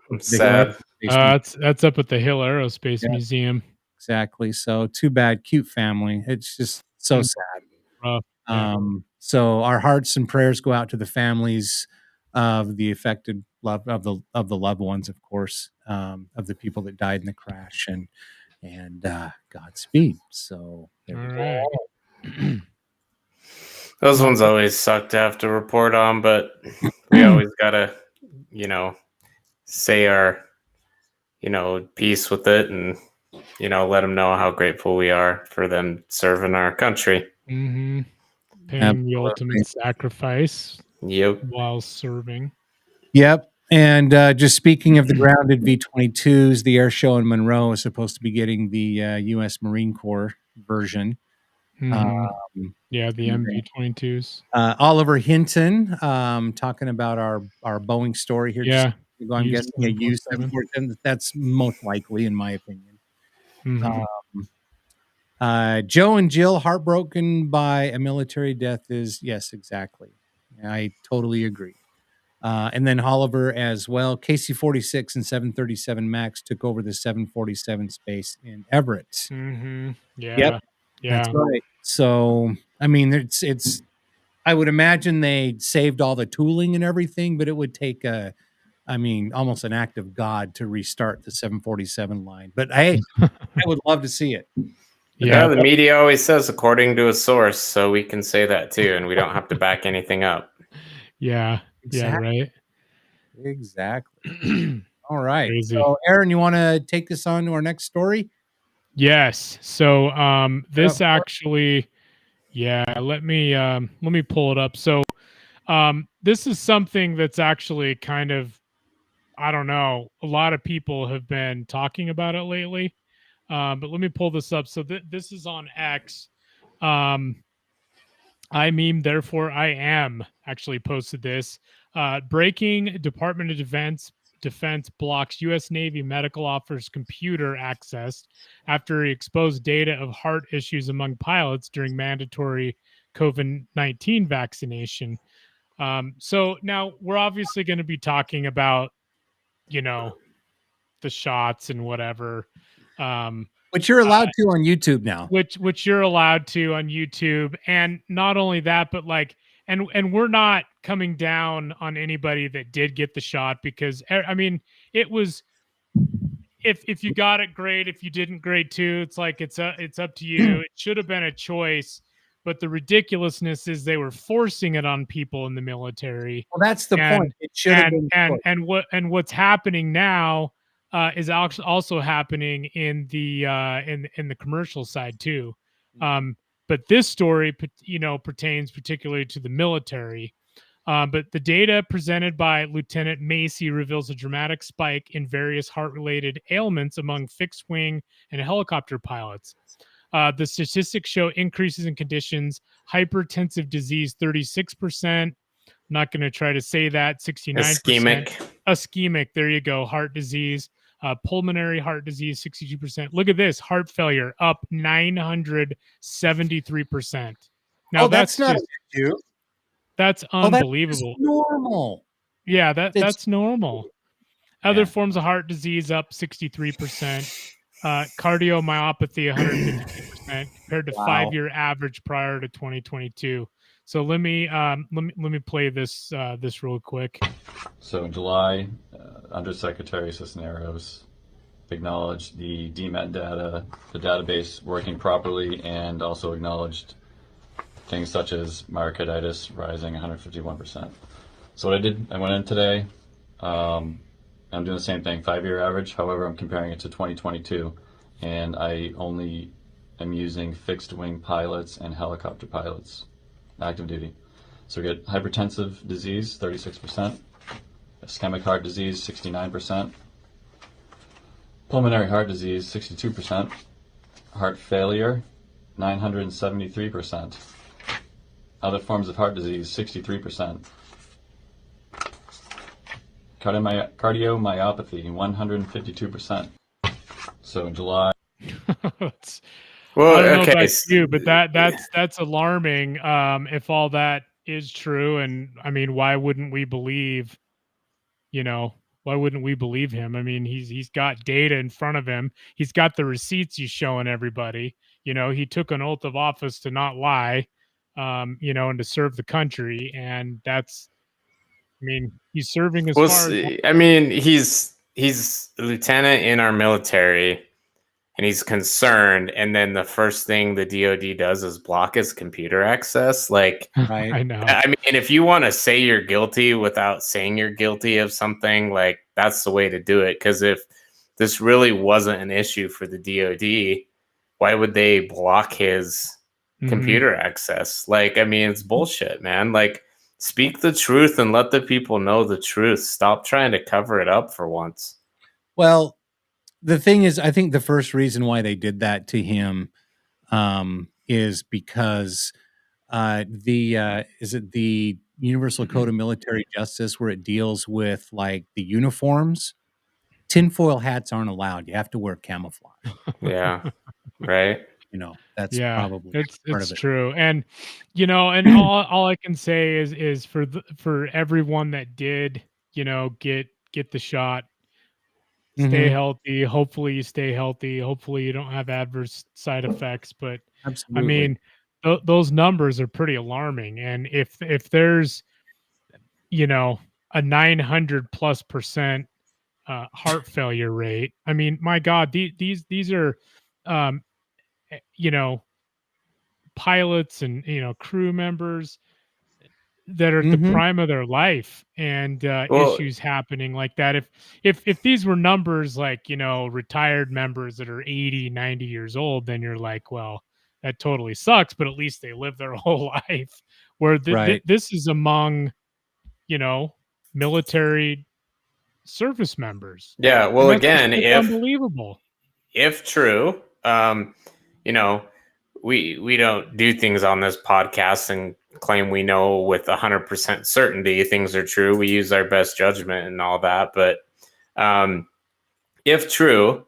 That's up at the Hill Aerospace Museum. Exactly. So too bad. Cute family. It's just so sad. Rough. So our hearts and prayers go out to the families of the affected of the loved ones, of course, of the people that died in the crash, and Godspeed. So all right. Those ones always suck to have to report on, but we always gotta, say our, piece with it, and let them know how grateful we are for them serving our country. Mm-hmm. Paying the ultimate sacrifice. Yep. While serving. Yep. And just speaking of the grounded V-22s, the air show in Monroe is supposed to be getting the U.S. Marine Corps version. Mm-hmm. The MV-22s. Oliver Hinton talking about our Boeing story here. Yeah. I'm guessing a U-747. That's most likely, in my opinion. Mm-hmm. Joe and Jill heartbroken by a military death is, yes, exactly. I totally agree. And then Oliver as well. KC-46 and 737 MAX took over the 747 space in Everett. Mm-hmm. Yeah. Yep. Yeah. That's right. So, I mean, it's. I would imagine they saved all the tooling and everything, but it would take almost an act of God to restart the 747 line. But hey, I would love to see it. Yeah, the media always says according to a source, so we can say that too, and we don't have to back anything up. Yeah. Exactly. Yeah, right. Exactly. All right. Crazy. So, Aaron, you want to take us on to our next story? Yes. So, this actually, let me pull it up. So, this is something that's actually kind of, I don't know, a lot of people have been talking about it lately. But let me pull this up. So this is on X. I meme, therefore I am actually posted this. Breaking Department of Defense blocks U.S. Navy medical officer's computer access after he exposed data of heart issues among pilots during mandatory COVID-19 vaccination. So now we're obviously going to be talking about, the shots and whatever. Which you're allowed to on YouTube now. Which you're allowed to on YouTube. And not only that, but and we're not coming down on anybody that did get the shot, because it was, if you got it, great. If you didn't, great too. It's it's up to you. It should have been a choice, but the ridiculousness is they were forcing it on people in the military. Well, that's the point. It should have been. And what's happening now is also happening in the in the commercial side too. But this story, pertains particularly to the military. But the data presented by Lieutenant Macy reveals a dramatic spike in various heart-related ailments among fixed-wing and helicopter pilots. The statistics show increases in conditions: hypertensive disease, 36%. I'm not going to try to say that. 69%. Ischemic. There you go. Heart disease. Pulmonary heart disease, 62%. Look at this. Heart failure up 973%. Now that's not an issue. That's unbelievable. That's normal. Yeah, that's normal. Other forms of heart disease up 63%. Cardiomyopathy 152% compared to 5-year average prior to 2022. So let me play this real quick. So in July, Undersecretary Cisneros acknowledged the DMET data, the database working properly, and also acknowledged things such as myocarditis rising 151%. So what I did, I went in today, I'm doing the same thing, 5-year average. However, I'm comparing it to 2022, and I only am using fixed wing pilots and helicopter pilots, active duty. So we get hypertensive disease, 36%, ischemic heart disease, 69%, pulmonary heart disease, 62%, heart failure, 973%, other forms of heart disease, 63%, cardiomyopathy, 152%. So in July. Well, I don't know about you, but that's alarming. If all that is true, and I mean, why wouldn't we believe? Why wouldn't we believe him? I mean, he's got data in front of him. He's got the receipts he's showing everybody. He took an oath of office to not lie, and to serve the country, and that's. I mean, he's serving as far as. I mean, he's a lieutenant in our military. And he's concerned, and then the first thing the DoD does is block his computer access. Right. I know. I mean, if you want to say you're guilty without saying you're guilty of something, that's the way to do it. Because if this really wasn't an issue for the DoD, why would they block his computer access? It's bullshit, man. Speak the truth and let the people know the truth. Stop trying to cover it up for once. Well, the thing is, I think the first reason why they did that to him is because the Universal Code of Military Justice, where it deals with the uniforms, tinfoil hats aren't allowed. You have to wear camouflage. Yeah, right. That's probably it's part of it. True. And and all I can say is for everyone that did get the shot. Stay healthy. Hopefully you stay healthy. Hopefully you don't have adverse side effects. But absolutely. I mean, those numbers are pretty alarming. And if there's, a 900+% heart failure rate, I mean, my God, these are, pilots and crew members that are at the prime of their life, and issues happening like that. If these were numbers retired members that are 80, 90 years old, then you're like, well, that totally sucks, but at least they live their whole life. Where this is among, military service members. Yeah. Well, again, unbelievable. If true, we don't do things on this podcast and claim we know with 100% certainty things are true. We use our best judgment and all that. But if true,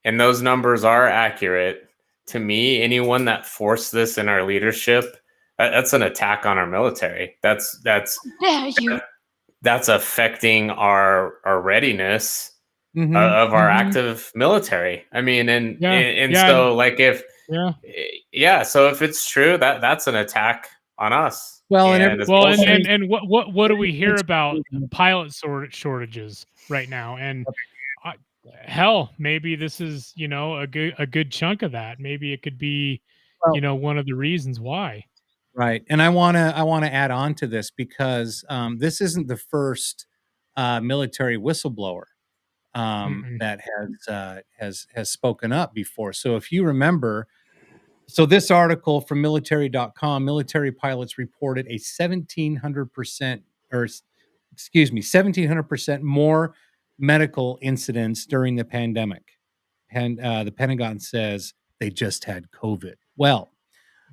and those numbers are accurate, to me, anyone that forced this in our leadership, that's an attack on our military. That's affecting our readiness of our active military. I mean, so like if so if it's true, that's an attack on us. Well, and what do we hear about pilot shortages right now? And hell, maybe this is a good chunk of that. Maybe it could be one of the reasons why. Right. And I want to add on to this because this isn't the first military whistleblower that has spoken up before. So if you remember, this article from military.com, military pilots reported a 1,700% more medical incidents during the pandemic. And the Pentagon says they just had COVID. Well,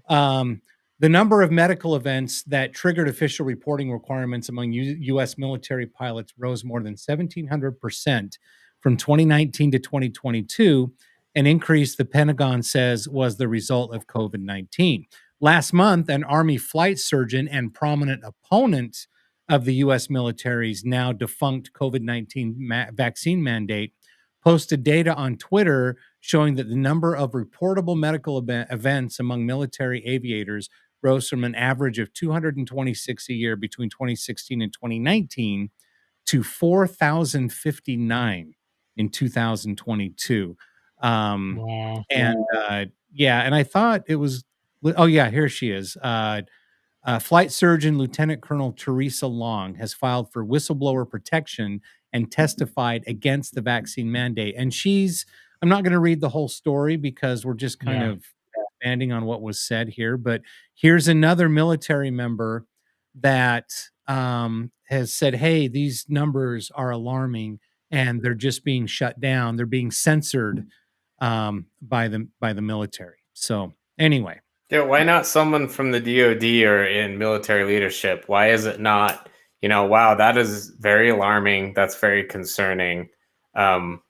the number of medical events that triggered official reporting requirements among U.S. military pilots rose more than 1,700% from 2019 to 2022, an increase the Pentagon says was the result of COVID-19. Last month, an Army flight surgeon and prominent opponent of the U.S. military's now defunct COVID-19 vaccine mandate posted data on Twitter showing that the number of reportable medical events among military aviators rose from an average of 226 a year between 2016 and 2019 to 4,059 in 2022. Wow. And and I thought it was, here she is. Flight surgeon Lieutenant Colonel Teresa Long has filed for whistleblower protection and testified against the vaccine mandate. And I'm not going to read the whole story because we're just kind of expanding on what was said here. But here's another military member that has said, hey, these numbers are alarming and they're just being shut down. They're being censored by the military. So anyway. Yeah, why not someone from the DoD or in military leadership? Why is it not, wow, that is very alarming. That's very concerning.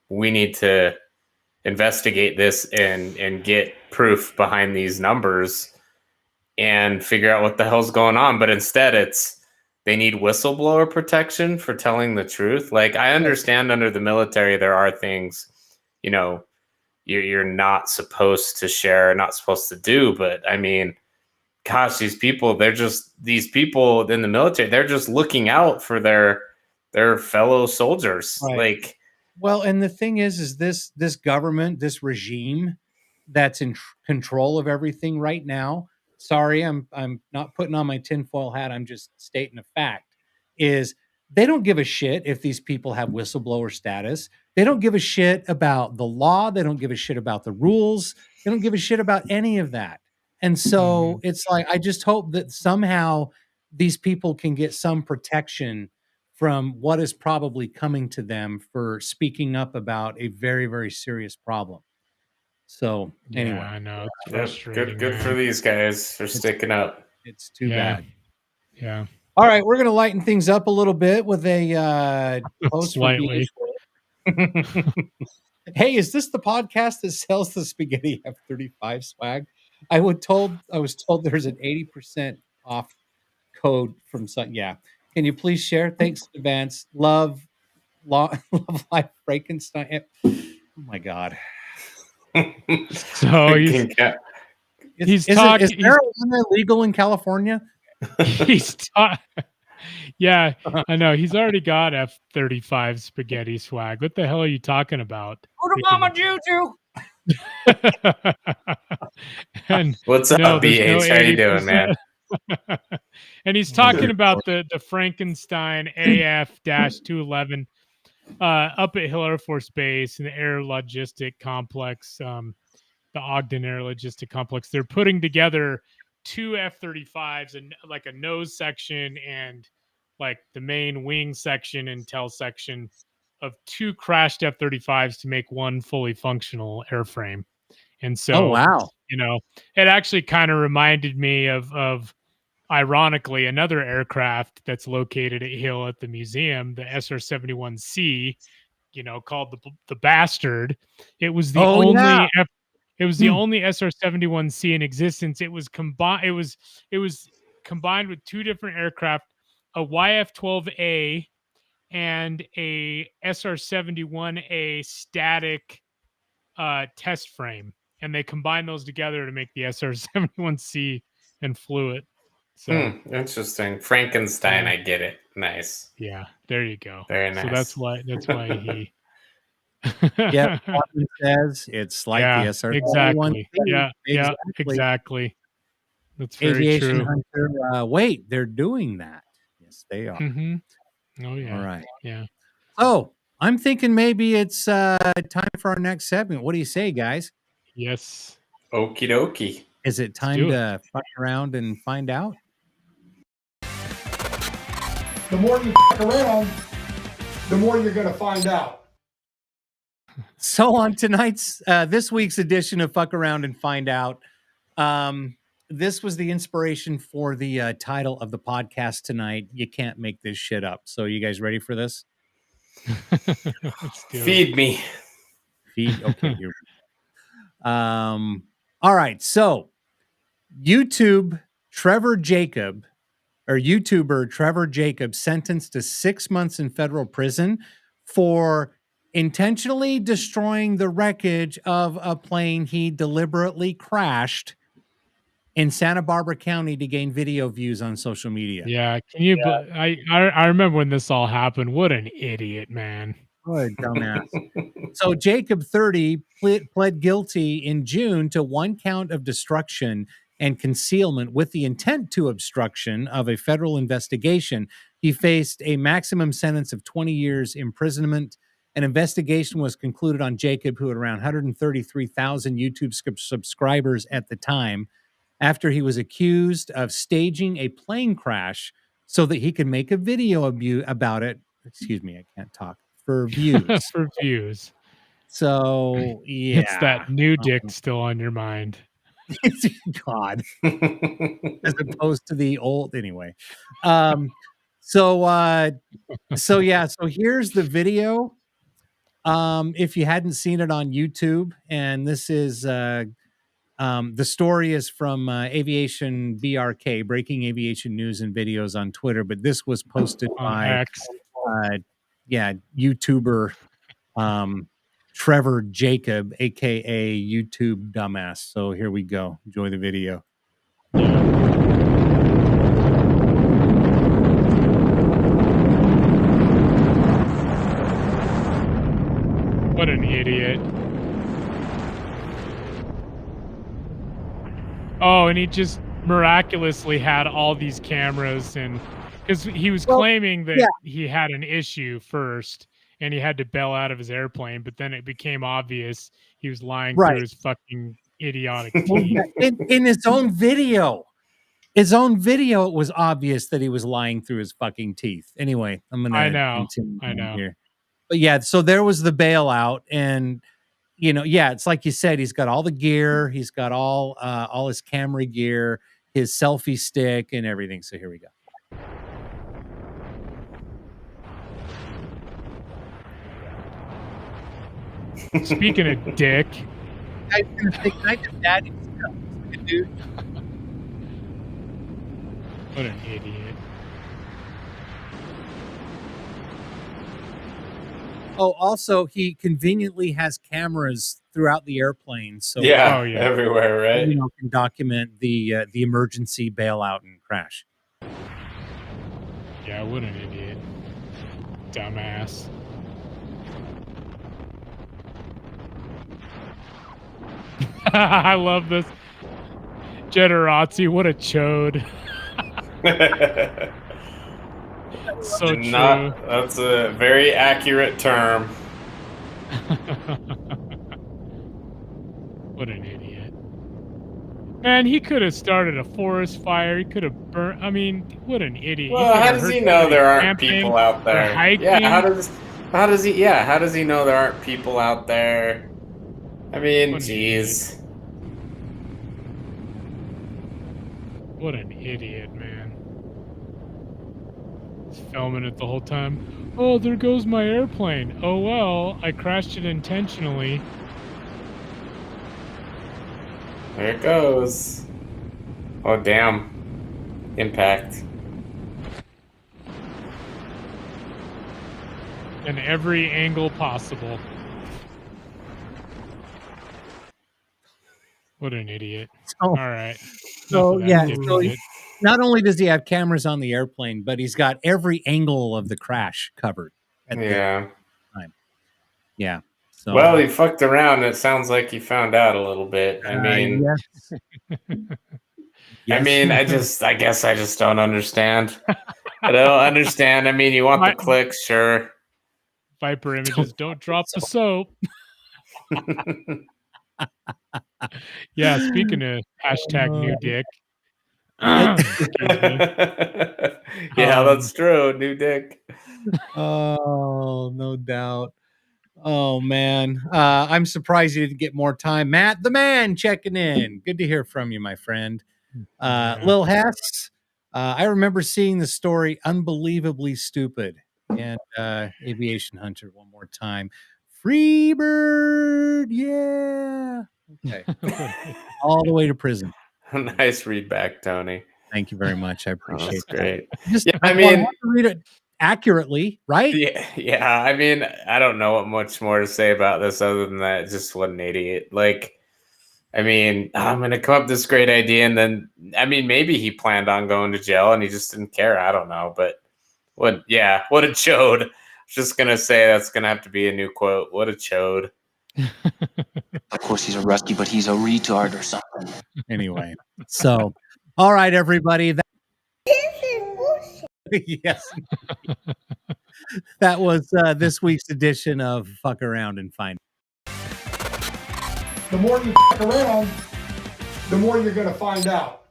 We need to investigate this and get proof behind these numbers and figure out what the hell's going on. But instead, they need whistleblower protection for telling the truth. Like, I understand under the military, there are things, you're not supposed to share, not supposed to do. But I mean, gosh, these people in the military, they're just looking out for their fellow soldiers. Right. Well, and the thing is this government, this regime that's in control of everything right now. Sorry, I'm not putting on my tinfoil hat. I'm just stating a fact. Is they don't give a shit if these people have whistleblower status. They don't give a shit about the law. They don't give a shit about the rules. They don't give a shit about any of that. And so it's like, I just hope that somehow these people can get some protection from what is probably coming to them for speaking up about a very, very serious problem. So anyway, I know it's frustrating. Good for these guys for sticking up. It's too bad. Yeah. All right, we're going to lighten things up a little bit with a post. Slightly. Hey, is this the podcast that sells the Spaghetti F-35 swag? I was told there's an 80% off code from some. Yeah. Can you please share? Thanks in advance. Love Life Frankenstein. Oh my God. So he's talking. Is there legal in California? Yeah, I know. He's already got F-35 spaghetti swag. What the hell are you talking about? Mama Juju. And what's up, BH? How you doing, man? And he's talking about the Frankenstein AF-211 up at Hill Air Force Base in the Air Logistic Complex, the Ogden Air Logistic Complex. They're putting together two F-35s and like a nose section and like the main wing section and tail section of two crashed F-35s to make one fully functional airframe. And so, You know, it actually kind of reminded me of ironically another aircraft that's located at Hill at the museum, the SR-71C. You know, called the Bastard. It was the only. Yeah. It was the only SR-71C in existence. It was combined. It was combined with two different aircraft, a YF-12A and a SR-71A static test frame, and they combined those together to make the SR-71C and flew it. So interesting. Frankenstein, I get it. Nice. Yeah, there you go. Very nice. So that's why he. Yeah, says it's like the SR. Exactly. Yeah, exactly. That's very Aviation true. Hunter. Wait, they're doing that. Yes, they are. Mm-hmm. Oh yeah. All right. Yeah. Oh, I'm thinking maybe it's time for our next segment. What do you say, guys? Yes. Okie dokie. Is it time to fuck around and find out? The more you fuck around, the more you're going to find out. So on tonight's, this week's edition of Fuck Around and Find Out, this was the inspiration for the title of the podcast tonight. You can't make this shit up. So you guys ready for this? Feed me. Feed. Okay. All right. So YouTuber Trevor Jacob sentenced to 6 months in federal prison for intentionally destroying the wreckage of a plane he deliberately crashed in Santa Barbara County to gain video views on social media. Yeah, can you? Yeah. I remember when this all happened. What an idiot, man! What a dumbass. So Jacob, 30, pled guilty in June to 1 count of destruction and concealment with the intent to obstruction of a federal investigation. He faced a maximum sentence of 20 years imprisonment. An investigation was concluded on Jacob, who had around 133,000 YouTube subscribers at the time, after he was accused of staging a plane crash so that he could make a video about it. Excuse me, I can't talk. For views. For views. So, yeah. It's that new dick still on your mind. God. As opposed to the old, anyway. So here's the video. If you hadn't seen it on YouTube, and this is the story is from Aviation BRK, Breaking Aviation News and Videos on Twitter, but this was posted by YouTuber Trevor Jacob, aka YouTube Dumbass. So here we go. Enjoy the video. What an idiot. Oh, and he just miraculously had all these cameras, and because he was claiming that he had an issue first and he had to bail out of his airplane, but then it became obvious he was lying through his fucking idiotic teeth. In his own video. It was obvious that he was lying through his fucking teeth. Anyway, I'm going to continue here. But yeah, so there was the bailout, and it's like you said, he's got all the gear, he's got all his camera gear, his selfie stick, and everything. So here we go. Speaking of dick, I was gonna say, kind of daddy stuff, dude. What an idiot. Oh, also, he conveniently has cameras throughout the airplane, so everywhere, right? Can document the emergency bailout and crash. Yeah, what an idiot, dumbass. I love this. Generazzi, what a chode. So true. That's a very accurate term. What an idiot. Man, he could have started a forest fire. He could have burnt. I mean, what an idiot. Well, how does he know there aren't people out there? Yeah, how does he know there aren't people out there? I mean, jeez. What an idiot, man. He's filming it the whole time. Oh, there goes my airplane. Oh, well, I crashed it intentionally. There it goes. Oh, damn. Impact. In every angle possible. What an idiot. So, All right. So, yeah. So dipshit. not only does he have cameras on the airplane, but he's got every angle of the crash covered. Yeah. Time. Yeah. So, Well, he fucked around. It sounds like he found out a little bit. I mean, yes. I mean, I guess I just don't understand. I don't understand. I mean, you want the clicks, sure. Viper images, don't drop the soap. Yeah, speaking of hashtag new dick. Yeah, that's true. New dick. Oh, no doubt. Oh, man. I'm surprised you didn't get more time. Matt, the man, checking in. Good to hear from you, my friend. Lil Hess, I remember seeing the story Unbelievably Stupid and Aviation Hunter one more time. Freebird, yeah. Okay. All the way to prison. Nice read back, Tony. Thank you very much. I appreciate That's that. great. Yeah, I mean, I have to read it accurately, right? Yeah. I mean, I don't know what much more to say about this other than that. Just what an idiot. Like, I mean, I'm gonna come up with this great idea, and then I mean, maybe he planned on going to jail and he just didn't care. I don't know, but what a chode. I was just gonna say that's gonna have to be a new quote. What a chode. Of course, he's a rusty, but he's a retard or something. Anyway, so all right, everybody. Yes, that was this week's edition of Fuck Around and Find. The more you fuck around, the more you're going to find out.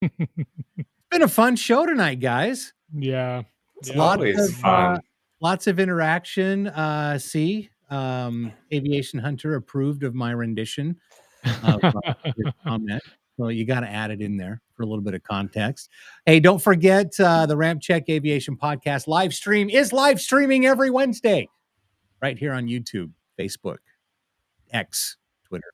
It's been a fun show tonight, guys. Yeah. It's always fun. Lots of interaction. Aviation Hunter approved of my rendition of your comment. So you got to add it in there for a little bit of context. Hey, don't forget the RampCheck Aviation Podcast live stream is live streaming every Wednesday right here on YouTube, Facebook, X, Twitter.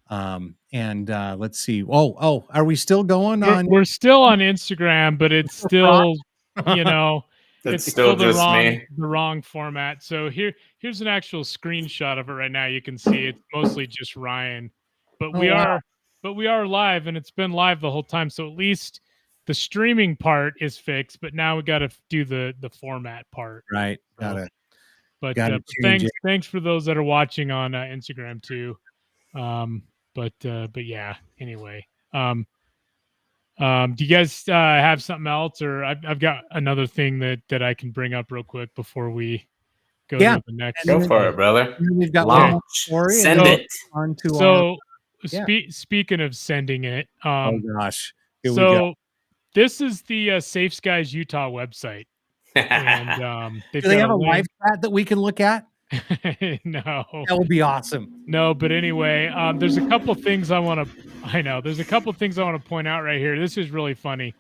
And let's see. Oh, are we still going on? We're still on Instagram, but it's still, it's still the wrong format. So here's an actual screenshot of it right now. You can see it's mostly just Ryan, but we are live, and it's been live the whole time. So at least the streaming part is fixed, but now we got to do the format part. Right. Got it. But thanks for those that are watching on Instagram too. But yeah. Anyway, do you guys have something else, or I've got another thing that I can bring up real quick before we go to the next. Go for it, brother. We've got launch. Send it. Speaking of sending it, oh gosh, here so we go. This is the Safe Skies Utah website, and do they have a live chat that we can look at? No, that would be awesome. No, but anyway, there's a couple things I want to point out right here. This is really funny.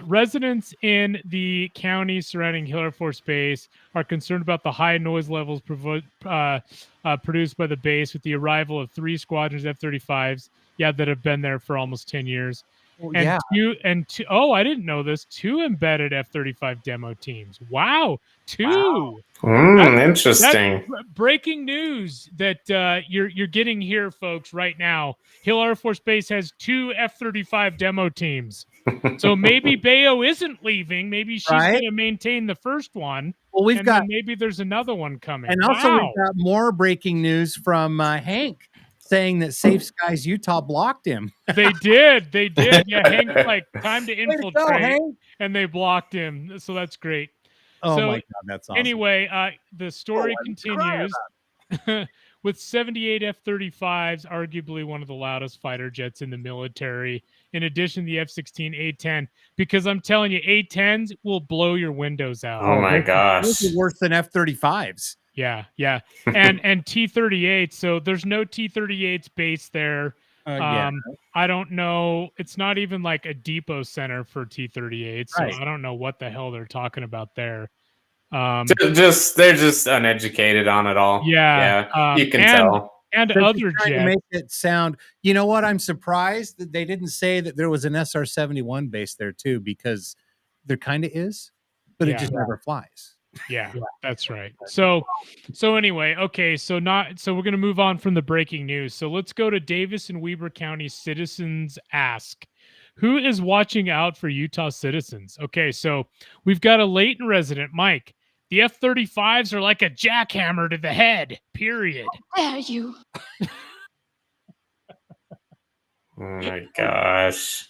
Residents in the county surrounding Hill Air Force Base are concerned about the high noise levels produced by the base with the arrival of 3 squadrons F-35s, that have been there for almost 10 years. I didn't know this. 2 embedded F-35 demo teams. Wow, 2. Wow. Interesting. That's breaking news that you're getting here, folks, right now. Hill Air Force Base has 2 F-35 demo teams. So maybe Bayo isn't leaving. Maybe she's going to maintain the first one. Well, maybe there's another one coming. And also we've got more breaking news from Hank saying that Safe Skies Utah blocked him. They did. Yeah, Hank's like, time to infiltrate, go, and they blocked him. So that's great. Oh my God, that's awesome. Anyway, the story continues. With 78 F-35s, arguably one of the loudest fighter jets in the military. In addition, the F-16 A-10, because I'm telling you, A-10s will blow your windows out. Oh my gosh. Those are worse than F-35s. Yeah. And T-38. So there's no T-38s based there. Yeah. I don't know. It's not even like a depot center for T-38, so Right. I don't know what the hell they're talking about there. They're just uneducated on it all. Yeah, you can tell. And They're other trying to jets. make it sound. You know what? I'm surprised that they didn't say that there was an SR-71 base there too, because there kind of is, but it just never flies. Yeah, that's right. So anyway, okay, so we're gonna move on from the breaking news. So let's go to Davis and Weber County citizens ask, who is watching out for Utah citizens? Okay, so we've got a Layton resident, Mike. The F-35s are like a jackhammer to the head. Period. How dare you? Oh my gosh.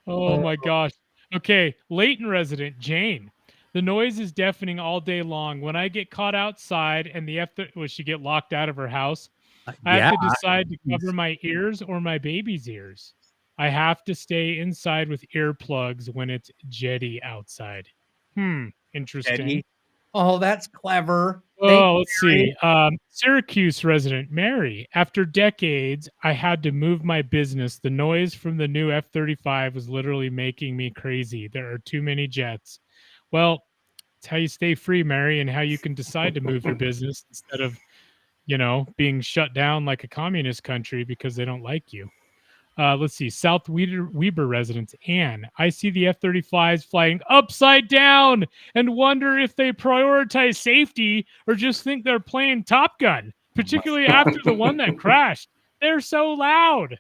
Oh my gosh. Okay, Layton resident Jane. The noise is deafening all day long. When I get caught outside and will she get locked out of her house? I have to decide to cover my ears or my baby's ears. I have to stay inside with earplugs when it's jetty outside. Interesting. Jetty. Oh, that's clever. Oh, let's see. Syracuse resident Mary. After decades, I had to move my business. The noise from the new F-35 was literally making me crazy. There are too many jets. Well, it's how you stay free, Mary, and how you can decide to move your business instead of, being shut down like a communist country because they don't like you. Let's see. South Weber residents, Anne. I see the F-35s flying upside down and wonder if they prioritize safety or just think they're playing Top Gun, particularly after the one that crashed. They're so loud.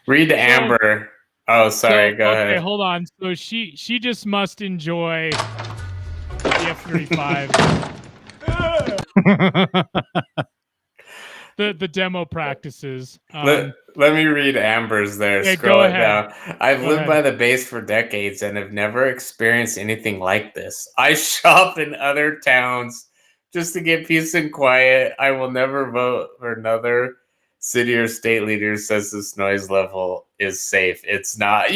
Read Amber. Oh, sorry. Go ahead. Okay, hold on. So she just must enjoy the F-35. The demo practices. Let me read Amber's there. Okay, Scroll go it ahead. down. I've lived by the base for decades and have never experienced anything like this. I shop in other towns just to get peace and quiet. I will never vote for another city or state leader who says this noise level is safe. It's not.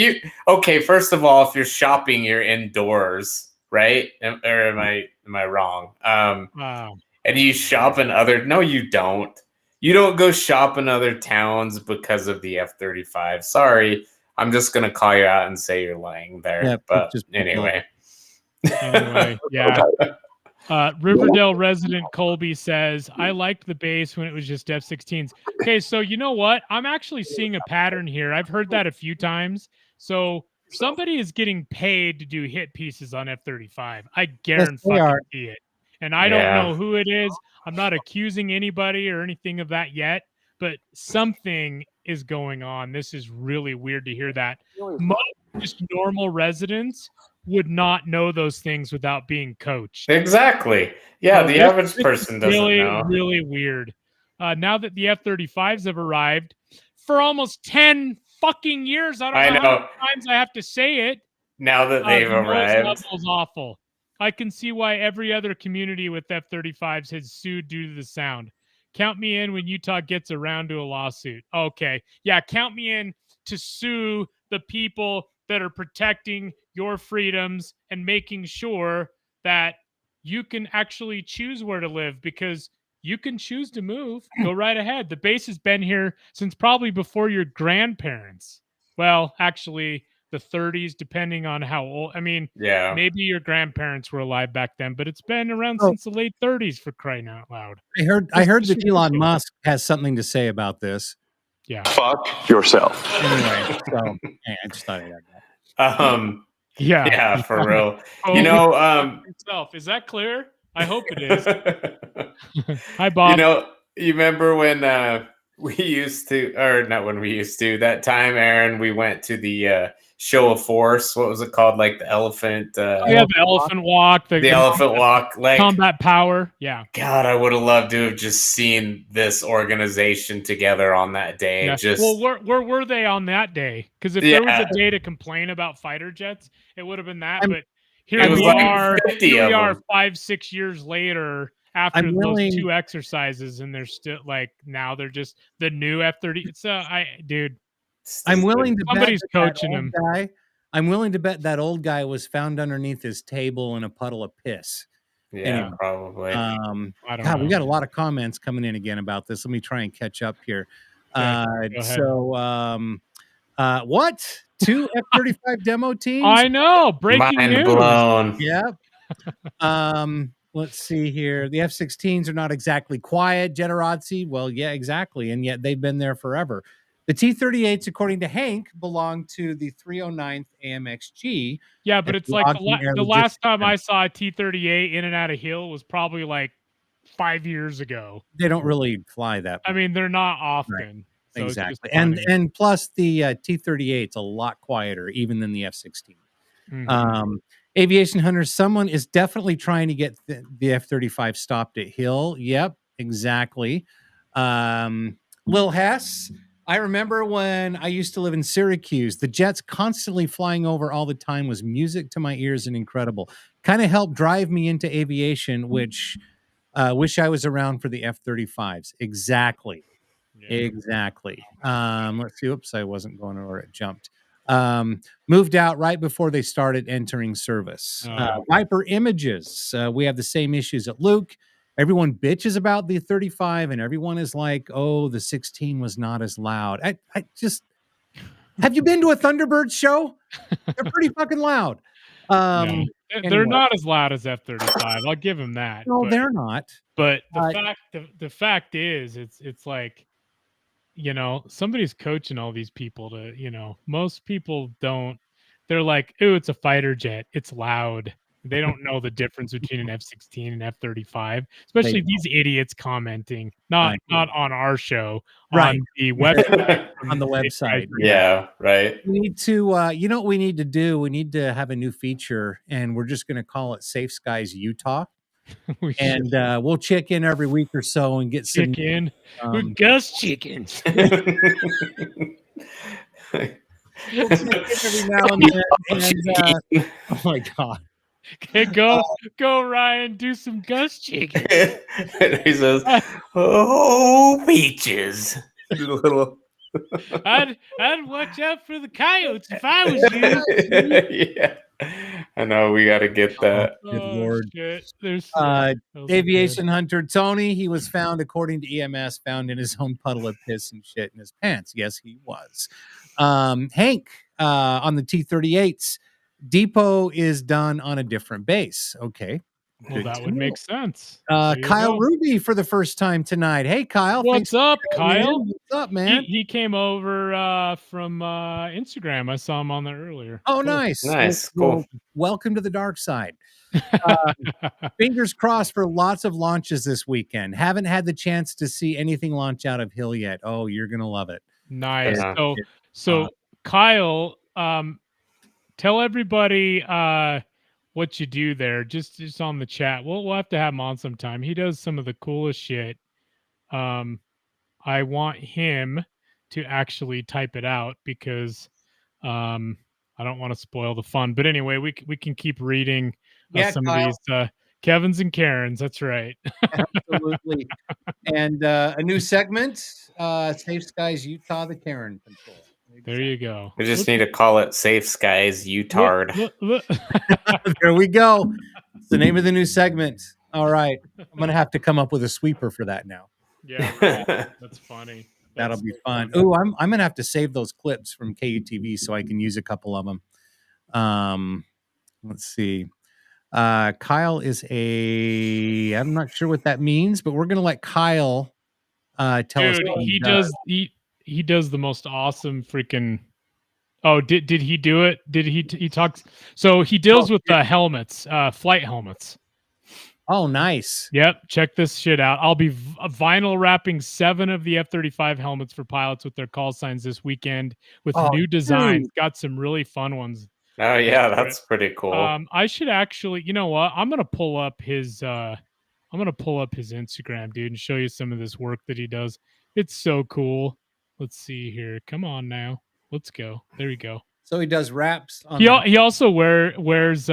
Okay, first of all, if you're shopping, you're indoors, right? Or am I wrong? Wow. And you shop in other. No, you don't. You don't go shop in other towns because of the F-35. Sorry, I'm just gonna call you out and say you're lying there. Yeah, but anyway. Yeah. Riverdale resident Colby says, I liked the base when it was just F-16s. Okay, so you know what? I'm actually seeing a pattern here. I've heard that a few times. So somebody is getting paid to do hit pieces on F-35. I guarantee it. And I don't know who it is. I'm not accusing anybody or anything of that yet, but something is going on. This is really weird to hear that. Most just normal residents would not know those things without being coached. Exactly. Yeah, the average person doesn't know. Really weird. Now that the F-35s have arrived for almost 10 fucking years, I don't know how many times I have to say it. Now that they've arrived. The level's awful. I can see why every other community with F-35s has sued due to the sound. Count me in when Utah gets around to a lawsuit. Okay. Yeah, count me in to sue the people that are protecting your freedoms and making sure that you can actually choose where to live, because you can choose to move. Go right ahead. The base has been here since probably before your grandparents. Well, actually, the 30s, depending on how old. I mean, maybe your grandparents were alive back then, but it's been around since the late 30s, for crying out loud. I heard that Elon Musk has something to say about this. Yeah. Fuck yourself. Anyway, so I just thought I'd add that. Yeah, for real. Is that clear? I hope it is. Hi, Bob. You remember when we used to, or not when we used to, that time, Aaron, we went to the show of force. What was it called? Like the elephant. The elephant walk. The elephant walk. Like combat power. Yeah. God, I would have loved to have just seen this organization together on that day. Yeah. Well, where were they on that day? Because if there was a day to complain about fighter jets, it would have been that. But here we are 5-6 years later after those two exercises, and they're still now they're just the new F-30. So I'm willing to somebody's bet coaching him. I'm willing to bet that old guy was found underneath his table in a puddle of piss. Yeah, anyway, probably. We got a lot of comments coming in again about this. Let me try and catch up here. What? 2 F-35 demo teams? I know. Breaking Mind news. blown. Yep. Let's see here. The F-16s are not exactly quiet. Generazzi, well, yeah, exactly. And yet they've been there forever. The T-38s, according to Hank, belong to the 309th AMXG. Yeah, but it's like the last time I saw a T-38 in and out of Hill was probably like 5 years ago. They don't really fly that much. I mean, they're not often. Right. So Exactly. And plus the T-38's a lot quieter even than the F-16. Mm-hmm. Aviation Hunters, someone is definitely trying to get the F-35 stopped at Hill. Yep, exactly. Lil Hess, I remember when I used to live in Syracuse, the jets constantly flying over all the time was music to my ears and incredible. Kind of helped drive me into aviation, which wish I was around for the F-35s. Exactly. Yeah. Exactly. Let's see. Oops, I wasn't going where it jumped. Moved out right before they started entering service. Viper Images. We have the same issues at Luke. Everyone bitches about the 35, and everyone is like, "Oh, the 16 was not as loud." I just have you been to a Thunderbird show? They're pretty fucking loud. No, they're not as loud as F-35. I'll give them that. No, they're not. But the fact is, it's like, you know, somebody's coaching all these people to, you know, most people don't. They're like, "Ooh, it's a fighter jet. It's loud." They don't know the difference between an F-16 and F-35, especially these idiots commenting, not on our show, right? On the website. On the website. Yeah, right. We need to, you know what we need to do? We need to have a new feature, and we're just going to call it Safe Skies Utah. And we'll check in every week or so and get some chicken. We're Gus chickens. We'll check in every now and then. And, oh my god! Okay, go Ryan, do some Gus chicken. He says, "Oh, peaches." Little. I'd watch out for the coyotes if I was you. Yeah. I know we got to get that. Good Lord. Shit. Aviation Hunter Tony, he was found, according to EMS, found in his own puddle of piss and shit in his pants. Yes, he was. Hank, on the T-38s, depot is done on a different base. Okay. Well, that would make sense. Kyle Ruby for the first time tonight. Hey, Kyle. What's up, Kyle? What's up, man? He came over from Instagram. I saw him on there earlier. Oh, cool. Nice. Cool. Welcome to the dark side. Fingers crossed for lots of launches this weekend. Haven't had the chance to see anything launch out of Hill yet. Oh, you're going to love it. Nice. So Kyle, tell everybody what you do there, just on the chat. We'll have to have him on sometime. He does some of the coolest shit. I want him to actually type it out because I don't want to spoil the fun. But anyway, we can keep reading some Kyle. Of these Kevin's and Karen's. That's right. Absolutely. And a new segment, Safe Skies Utah, the Karen Control. There you go. We just need to call it Safe Skies Utard. Look. There we go. It's the name of the new segment. All right. I'm going to have to come up with a sweeper for that now. Yeah, right. That's funny. That'll be fun. Oh, I'm going to have to save those clips from KUTV so I can use a couple of them. Let's see. Kyle is I'm not sure what that means, but we're going to let Kyle tell us. He does the most awesome freaking. Oh, did he do it? Did he talks? So he deals with the helmets, flight helmets. Oh, nice. Yep. Check this shit out. I'll be vinyl wrapping 7 of the F-35 helmets for pilots with their call signs this weekend with new designs. Got some really fun ones. Oh yeah, that's pretty cool. I should actually, you know what? I'm gonna pull up his Instagram, dude, and show you some of this work that he does. It's so cool. Let's see here. Come on now. Let's go. There you go. So he does wraps. He also wears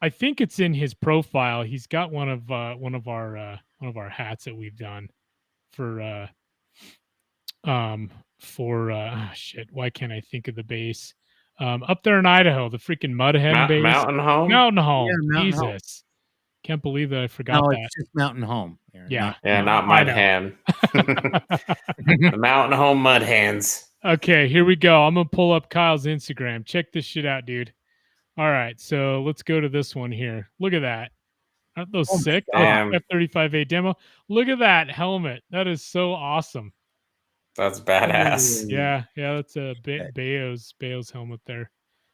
I think it's in his profile. He's got one of our hats that we've done for shit. Why can't I think of the base? Up there in Idaho, the freaking Mudhead base. Mountain Home. Mountain Home. Yeah, Mountain Jesus. Home. Can't believe that I forgot that. It's just Mountain Home. Aaron, Yeah. Not Mud Hand. The Mountain Home Mud Hands. Okay, here we go. I'm going to pull up Kyle's Instagram. Check this shit out, dude. All right, so let's go to this one here. Look at that. Aren't those sick? F-35A demo. Look at that helmet. That is so awesome. That's badass. Yeah, that's a Bayo's helmet there.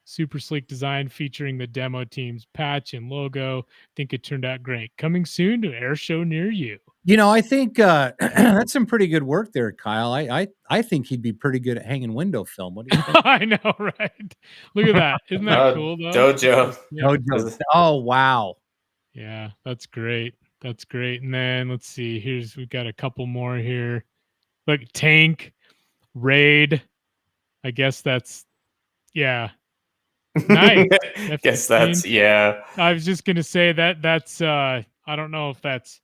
Super sleek design featuring the demo team's patch and logo. Think it turned out great. Coming soon to air show near you. I think that's some pretty good work there, Kyle. I think he'd be pretty good at hanging window film. What do you think? I know, right? Look at that. Isn't that cool, though? Dojo. Yeah. Dojo. Oh, wow. Yeah, that's great. That's great. And then let's see. We've got a couple more here. Look, tank, raid. I guess that's, yeah. Nice. Guess that's, yeah. I was just going to say that's, I don't know if that's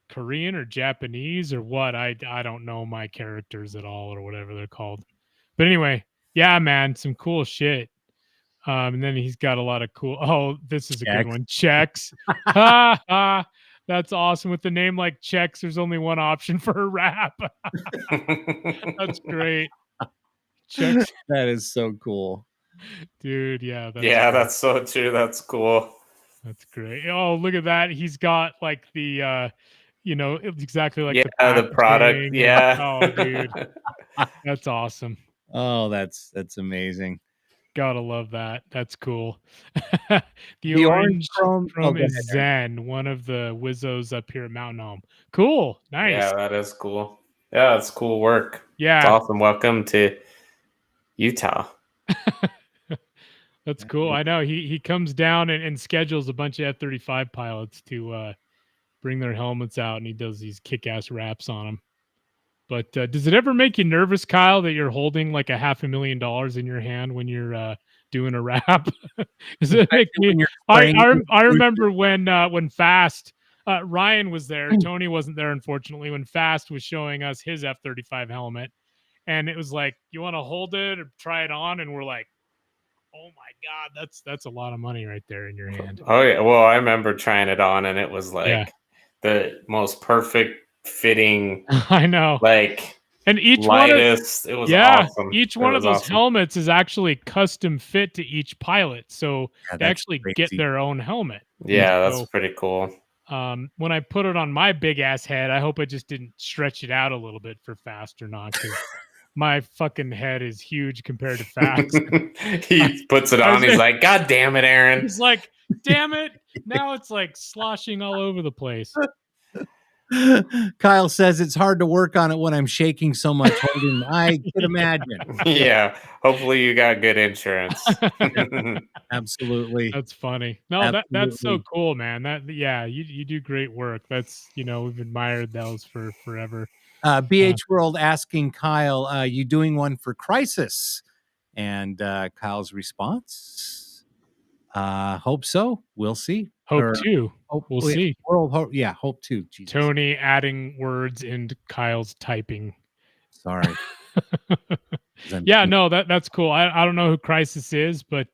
Korean or Japanese or what. I don't know my characters at all or whatever they're called. But anyway, yeah, man, some cool shit. And then he's got a lot of cool. Oh, this is a good one. Checks. That's awesome. With the name like Checks, there's only one option for a rap. That's great. Checks. That is so cool. Dude, yeah. That's so true. That's cool. That's great. Oh, look at that. He's got like the exactly like the product. Yeah. Oh, dude. That's awesome. Oh, that's amazing. Gotta love that. That's cool. the orange chrome is Zen, one of the Wizzos up here at Mountain Home. Cool. Nice. Yeah, that is cool. Yeah, it's cool work. Yeah. It's awesome. Welcome to Utah. That's cool. I know. He comes down and schedules a bunch of F-35 pilots to bring their helmets out, and he does these kick-ass raps on them. But does it ever make you nervous, Kyle, that you're holding like $500,000 in your hand when you're doing a rap? Does it make me? I remember when Fast Ryan was there. Tony wasn't there, unfortunately. When Fast was showing us his F-35 helmet, and it was like, "You want to hold it or try it on?" And we're like, "Oh my God, that's a lot of money right there in your hand." Oh yeah. Well, I remember trying it on, and it was like the most perfect fitting. I know. And each lightest. It was awesome. Each one of those helmets is actually custom fit to each pilot, so they actually get their own helmet. Yeah, that's pretty cool. When I put it on my big ass head, I hope I just didn't stretch it out a little bit for Fast or not, because my fucking head is huge compared to Fast. He puts it on. He's like, "God damn it, Aaron!" He's like, "Damn it!" Now it's like sloshing all over the place. Kyle says it's hard to work on it when I'm shaking so much. I can imagine. Yeah. Hopefully you got good insurance. Absolutely. That's funny. No, that's so cool, man. You do great work. That's, we've admired those for forever. BH World asking Kyle, you doing one for Crisis? And Kyle's response, hope so. We'll see. Hope to. We'll see. Hope to. Jesus. Tony adding words into Kyle's typing. Sorry. Yeah, no, that's cool. I don't know who Crisis is, but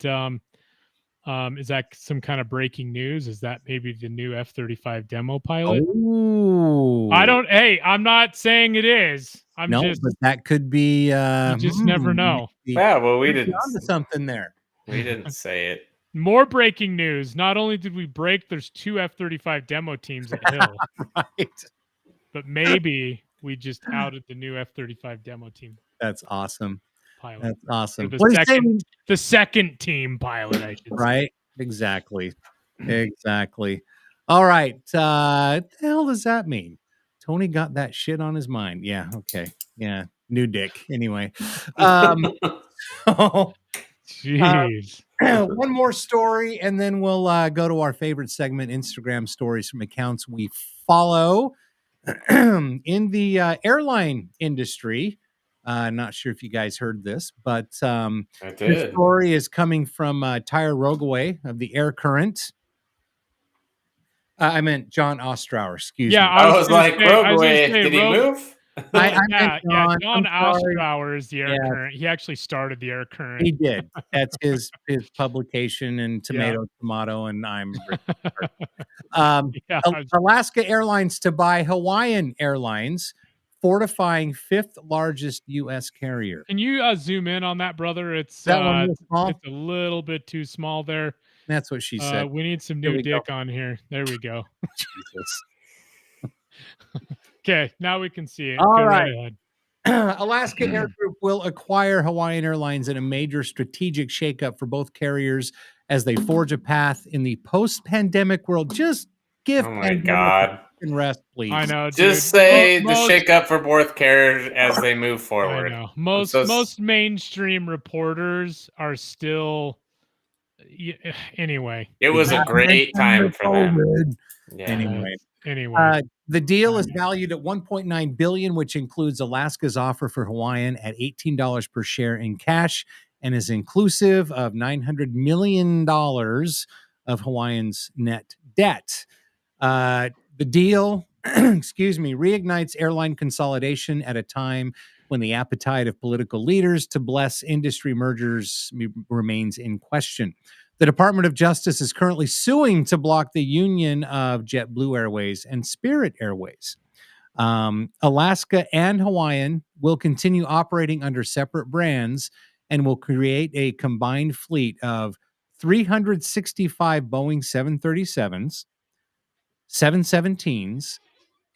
is that some kind of breaking news? Is that maybe the new F-35 demo pilot? Ooh. I'm not saying it is. But that could be. You just never know. Yeah, well, we didn't. Onto something there. We didn't say it. More breaking news. Not only did we break, there's 2 F-35 demo teams at Hill. Right. But maybe we just outed the new F-35 demo team. That's awesome. Pilot. That's awesome. The second team pilot, I should say. Right. Exactly. Exactly. All right. What the hell does that mean? Tony got that shit on his mind. Yeah. Okay. Yeah. New dick. Anyway. Jeez. One more story, and then we'll go to our favorite segment, Instagram stories from accounts we follow. In the airline industry, not sure if you guys heard this, but I did. The story is coming from Tyre Rogaway of the Air Current. I meant John Ostrower, excuse me. I was like, Rogaway, did he move? John Ostrauer is the air current. He actually started the air current. He did. That's his publication, and tomato, and I'm Alaska Airlines to buy Hawaiian Airlines, fortifying 5th largest U.S. carrier. Can you zoom in on that, brother? It's a little bit too small there. That's what she said. We need some new dick on here. There we go. Okay, now we can see it. All right. Alaska Air Group will acquire Hawaiian Airlines in a major strategic shakeup for both carriers as they forge a path in the post-pandemic world. Just give God and rest, please. I know. Just say the shakeup for both carriers as they move forward. I know. Most mainstream reporters are still. Anyway, it was a great time for them. Yeah. Anyway, the deal is valued at $1.9 billion, which includes Alaska's offer for Hawaiian at $18 per share in cash, and is inclusive of $900 million of Hawaiian's net debt. The deal, reignites airline consolidation at a time when the appetite of political leaders to bless industry mergers remains in question. The Department of Justice is currently suing to block the union of JetBlue Airways and Spirit Airways. Alaska and Hawaiian will continue operating under separate brands and will create a combined fleet of 365 Boeing 737s, 717s,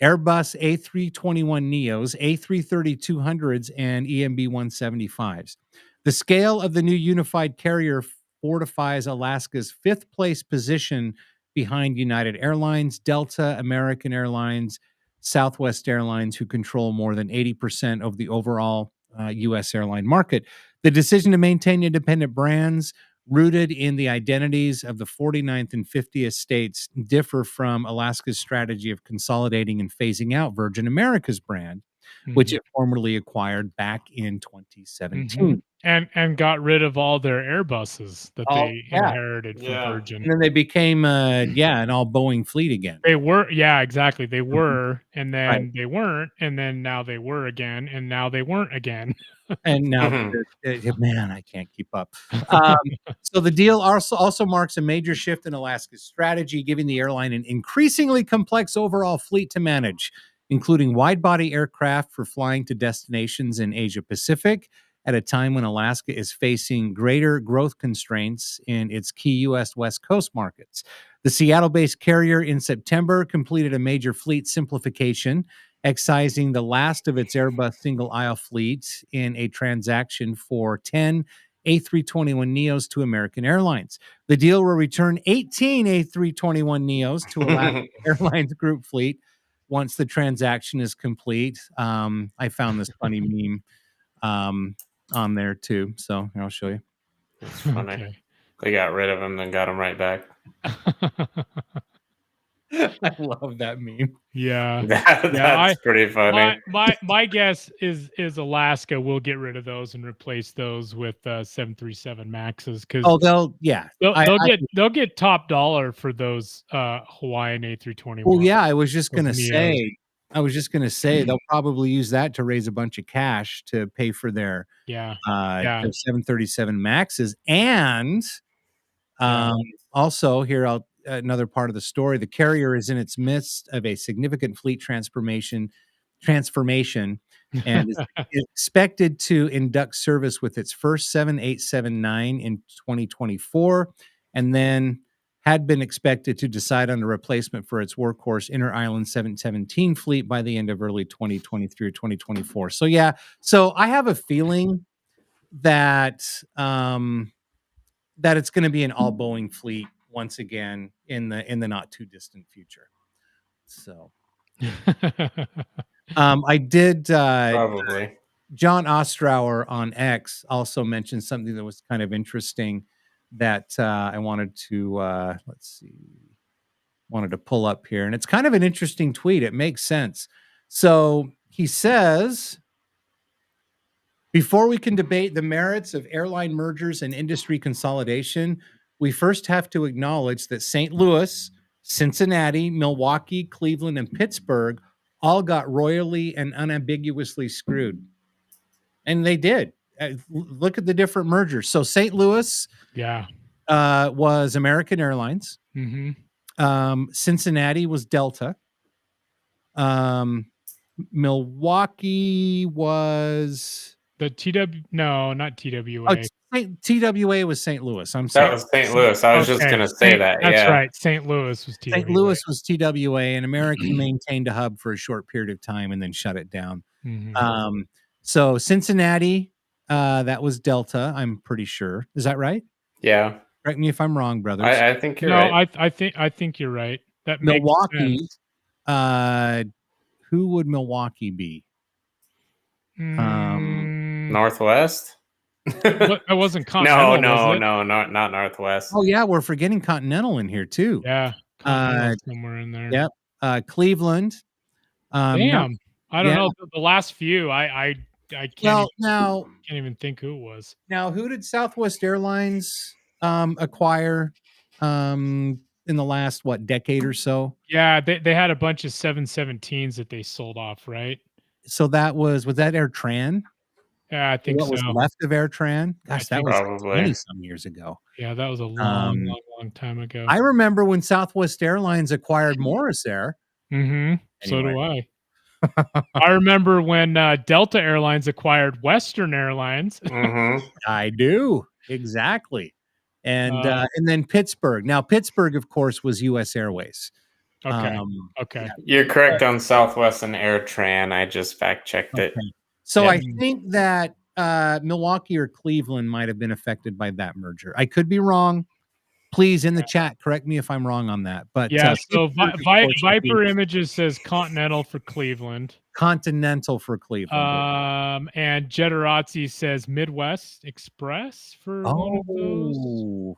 Airbus A321neos, A330-200s, and EMB 175s. The scale of the new unified carrier fortifies Alaska's 5th place position behind United Airlines, Delta, American Airlines, Southwest Airlines, who control more than 80% of the overall U.S. airline market. The decision to maintain independent brands rooted in the identities of the 49th and 50th states differ from Alaska's strategy of consolidating and phasing out Virgin America's brand, which it formerly acquired back in 2017. And got rid of all their Airbuses that they inherited from Virgin. And then they became an all Boeing fleet again. They were, exactly. They were, and then they weren't, and then now they were again, and now they weren't again. And now, man, I can't keep up. So the deal also marks a major shift in Alaska's strategy, giving the airline an increasingly complex overall fleet to manage, including wide-body aircraft for flying to destinations in Asia Pacific at a time when Alaska is facing greater growth constraints in its key U.S. West Coast markets. The Seattle-based carrier in September completed a major fleet simplification, excising the last of its Airbus single-aisle fleet in a transaction for 10 A321neos to American Airlines. The deal will return 18 A321neos to Alaska Airlines Group fleet once the transaction is complete. I found this funny meme on there too, so I'll show you. It's funny. Okay. They got rid of him, then got him right back. I love that meme. Yeah, that's pretty funny. My guess is Alaska will get rid of those and replace those with 737 Maxes because they'll get top dollar for those Hawaiian A321. Well, yeah, I was just gonna say they'll probably use that to raise a bunch of cash to pay for their 737 Maxes, and also here another part of the story: the carrier is in its midst of a significant fleet transformation, and is expected to induct service with its first 7879 in 2024, and then had been expected to decide on a replacement for its workhorse Inter-Island 717 fleet by the end of early 2023 or 2024. So I have a feeling that that it's going to be an all Boeing fleet once again in the not too distant future. So I did probably. John Ostrauer on X also mentioned something that was kind of interesting that I wanted to pull up here, and it's kind of an interesting tweet. It makes sense. So he says, before we can debate the merits of airline mergers and industry consolidation, we first have to acknowledge that St. Louis, Cincinnati, Milwaukee, Cleveland, and Pittsburgh all got royally and unambiguously screwed. And they did. Look at the different mergers. So St. Louis was American Airlines. Cincinnati was Delta. Milwaukee was the not TWA. TWA was St. Louis. I'm sorry. That was St. Louis. I was just going to say that. That's right. St. Louis was TWA. St. Louis was TWA, and American maintained a hub for a short period of time and then shut it down. So Cincinnati, that was Delta. I'm pretty sure. Is that right? Yeah. Correct me if I'm wrong, brothers. I think you're right. I think you're right. That Milwaukee. makes sense. Who would Milwaukee be? Northwest. That wasn't Continental. No, not Northwest. Oh yeah, we're forgetting Continental in here too. Yeah, somewhere in there. Yep. Cleveland. Damn, I don't know. The last few, I can't. Can't even think who it was. Now, who did Southwest Airlines acquire in the last decade or so? Yeah, they had a bunch of 717s that they sold off, right? So was that AirTran? Yeah, I think what was left of AirTran? Gosh, that was probably 20-some years ago. Yeah, that was a long time ago. I remember when Southwest Airlines acquired Morris Air. Anyway. So do I. I remember when Delta Airlines acquired Western Airlines. I do. Exactly. And then Pittsburgh. Now, Pittsburgh, of course, was U.S. Airways. Okay. You're correct on Southwest and AirTran. I just fact-checked it. So I think that Milwaukee or Cleveland might have been affected by that merger. I could be wrong. Please, in the chat, correct me if I'm wrong on that. But so Viper Images says Continental for Cleveland. Continental for Cleveland. And Jetterazzi says Midwest Express for one of those.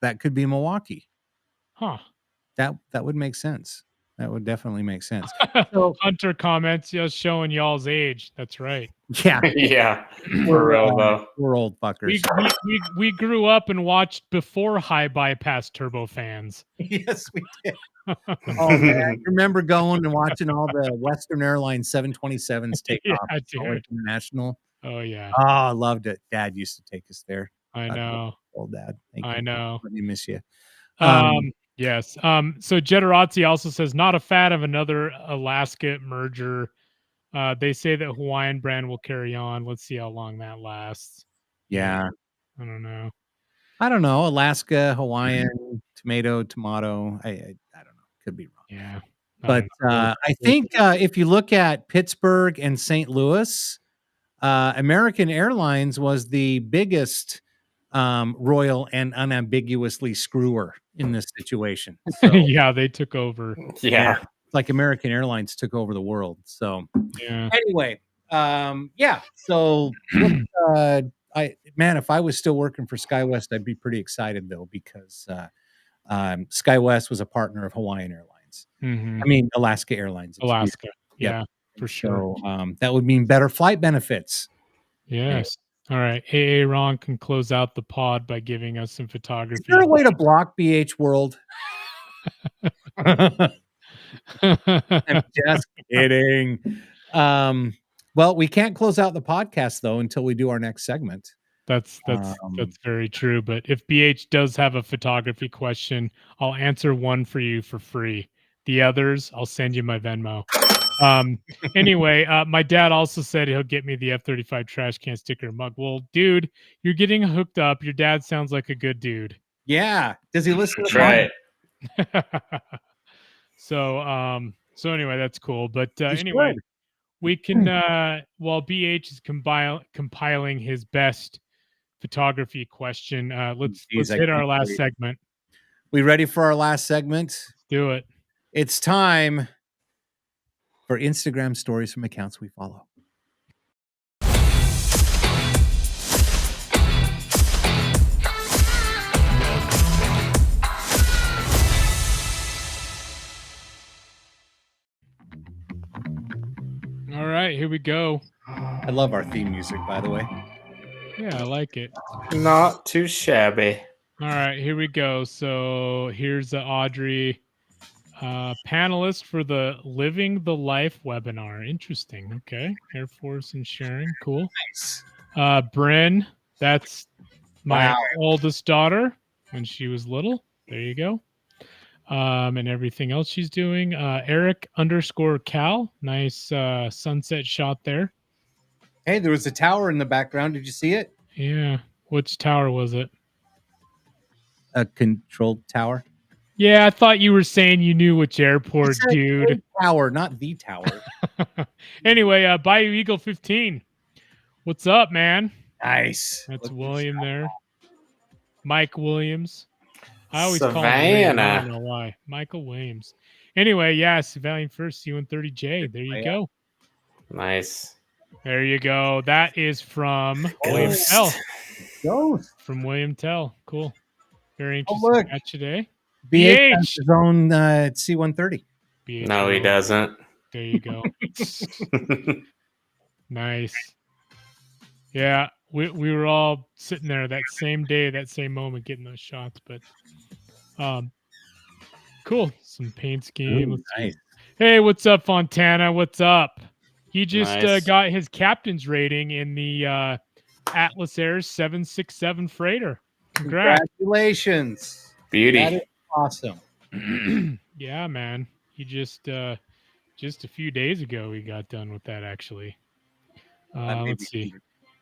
That could be Milwaukee. Huh. That would make sense. That would definitely make sense. So, Hunter comments, just showing y'all's age. That's right. Yeah. Yeah. We're old fuckers. We grew up and watched before high bypass turbofans. Yes, we did. Oh man, remember going and watching all the Western Airlines 727s take off International? Oh yeah. Oh, I loved it. Dad used to take us there. I know. Old Dad. I know. Let me miss you. Yes. So Jetterazzi also says not a fan of another Alaska merger. They say that Hawaiian brand will carry on. Let's see how long that lasts. Yeah. I don't know. Alaska, Hawaiian, tomato. I don't know. Could be wrong. Yeah. But I think if you look at Pittsburgh and St. Louis, American Airlines was the biggest royal and unambiguously screwer in this situation. So, yeah, they took over. Yeah. Like American Airlines took over the world. So anyway, So if I was still working for SkyWest, I'd be pretty excited though, because SkyWest was a partner of Hawaiian Airlines. I mean, Alaska Airlines. Alaska. Yeah, for sure. So that would mean better flight benefits. Yes. All right. AA Ron can close out the pod by giving us some photography. Is there a way to block BH World? I'm just kidding. Well, we can't close out the podcast though until we do our next segment. That's very true. But if BH does have a photography question, I'll answer one for you for free. The others, I'll send you my Venmo. Anyway, my dad also said he'll get me the F-35 trash can sticker mug. Well, dude, you're getting hooked up. Your dad sounds like a good dude. Yeah. Does he listen to right? So anyway, that's cool. But anyway, we can while BH is compiling his best photography question, let's hit our last segment. We ready for our last segment? Do it. It's time for Instagram stories from accounts we follow. All right, here we go. I love our theme music, by the way. Yeah, I like it. Not too shabby. All right, here we go. So here's Audrey. Panelist for the Living the Life webinar. Interesting. Okay. Air Force and sharing. Cool. Nice. Bryn, that's my Wow. oldest daughter when she was little. There you go. And everything else she's doing. Eric_Cal. Nice sunset shot there. Hey, there was a tower in the background. Did you see it? Yeah. Which tower was it? A controlled tower. Yeah, I thought you were saying you knew which airport, dude. Tower, not the tower. Anyway, Bayou Eagle 15. What's up, man? Nice. That's William there. Mike Williams. I always call him William. I don't know why. Michael Williams. Anyway, yeah, Savannah First, C-130J. There you go. Nice. There you go. That is from William Tell. Ghost. From William Tell. Cool. Very interesting match today. BH has his own C-130. BH. No, he doesn't. There you go. Nice. Yeah, we were all sitting there that same day, that same moment, getting those shots. But cool. Some paint scheme. Ooh, nice. Hey, what's up, Fontana? What's up? He just got his captain's rating in the Atlas Air 767 freighter. Congratulations. Beauty. That is awesome. Yeah, man. He just a few days ago he got done with that actually. Let's see.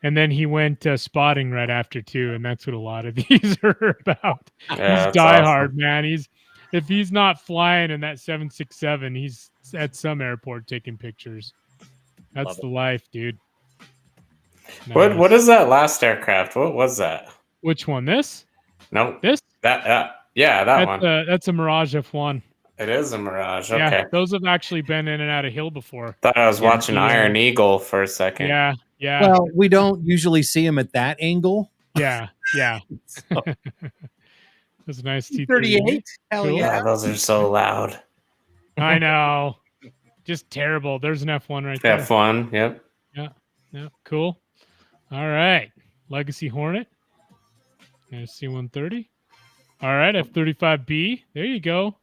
And then he went spotting right after too, and that's what a lot of these are about. Yeah, he's diehard, man. If he's not flying in that 767, he's at some airport taking pictures. That's the life, dude. Nice. What is that last aircraft? What was that? Which one? This? No. This? That one. That's a Mirage F1. It is a Mirage. Okay. Yeah, those have actually been in and out of Hill before. Thought I was watching Iron Eagle for a second. Yeah. Well, we don't usually see him at that angle. Yeah. That's a nice T38. Hell cool. yeah. Those are so loud. I know. Just terrible. There's an F1 right there. F1, yep. Yeah. Cool. All right. Legacy Hornet. There's C-130. All right, F-35B. There you go.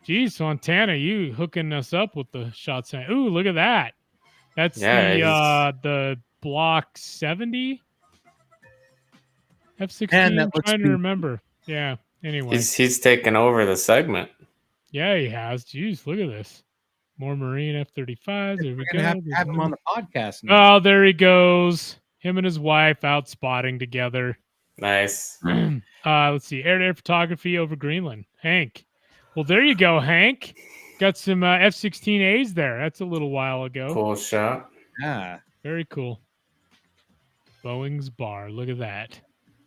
Geez, Fontana, you hooking us up with the shots. Ooh, look at that. That's the Block 70 F-16. I'm trying to remember. Yeah. Anyway, he's taken over the segment. Yeah, he has. Jeez, look at this. More Marine F-35s. There we go. Have him on the podcast now. Oh, there he goes. Him and his wife out spotting together. Nice. Let's see. Air-to-air photography over Greenland. Hank. Well, there you go, Hank. Got some F-16As there. That's a little while ago. Cool shot. Yeah. Very cool. Boeing's bar. Look at that.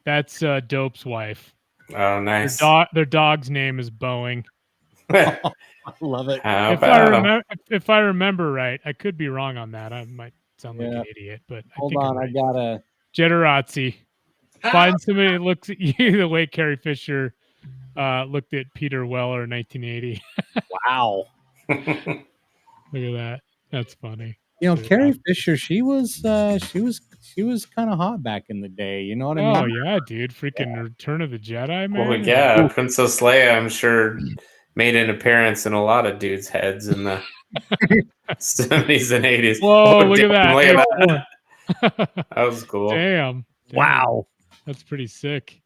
That's Dope's wife. Oh, nice. Their dog's name is Boeing. I love it. If I remember right, I could be wrong on that. I might sound like an idiot, but hold on, I gotta Jetterazzi. Find somebody that looks at you the way Carrie Fisher looked at Peter Weller in 1980. Wow. Look at that. That's funny. You know, Carrie Fisher, she was kind of hot back in the day. You know what I mean? Oh yeah, dude! Freaking Return of the Jedi, man. Well, yeah, Princess Leia, I'm sure, made an appearance in a lot of dudes' heads in the 70s and 80s. Whoa, look at that! That was cool. Damn! Wow, that's pretty sick.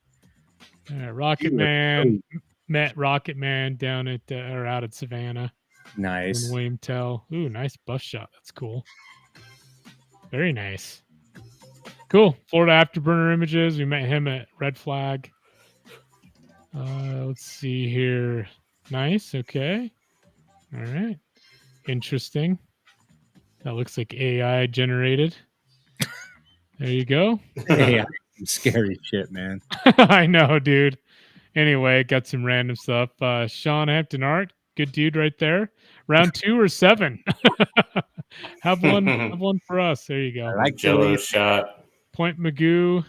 Rocket Man met Rocket Man down at or out at Savannah. Nice. And William Tell. Ooh, nice buff shot. That's cool. Very nice. Cool. Florida Afterburner images. We met him at Red Flag. Let's see here. Nice. Okay. All right. Interesting. That looks like AI generated. There you go. Yeah, scary shit, man. I know, dude. Anyway, got some random stuff. Sean Hampton Art. Good dude right there. Round 2 or 7. have one for us. There you go. I like Jello shot. Point Magoo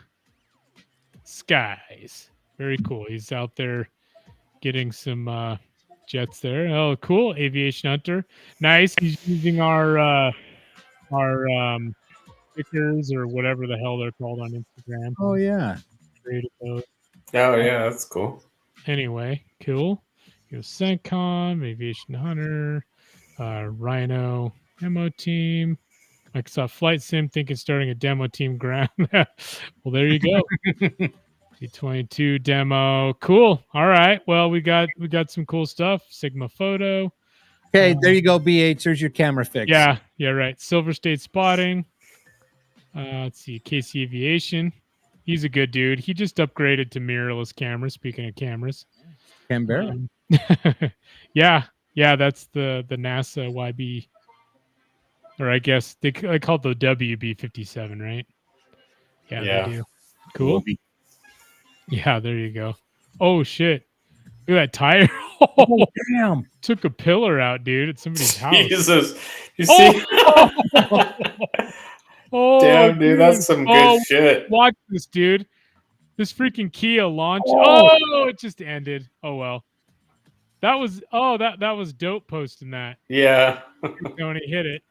Skies. Very cool. He's out there getting some jets there. Oh, cool. Aviation Hunter. Nice. He's using our stickers or whatever the hell they're called on Instagram. Oh yeah. Created those. Oh yeah, that's cool. Anyway, cool. CENTCOM, Aviation Hunter, Rhino, demo team, Microsoft Flight Sim, thinking starting a demo team ground. Well, there you go. T22 demo. Cool. All right. Well, we got some cool stuff. Sigma photo. Okay, there you go, BH. There's your camera fix. Yeah, right. Silver State spotting. Let's see, KC Aviation. He's a good dude. He just upgraded to mirrorless cameras. Speaking of cameras, Canberra. Yeah, that's the NASA YB, or I guess they call it the WB-57, right? Yeah, they do. Cool. Yeah, there you go. Oh shit! Look at that tire. Oh, damn! Took a pillar out, dude, at somebody's house. Jesus, you see? Oh, damn, dude, that's some good shit. Watch this, dude. This freaking Kia launch. Oh, it just ended. Oh well. That was that was dope posting that. Yeah. Tony hit it.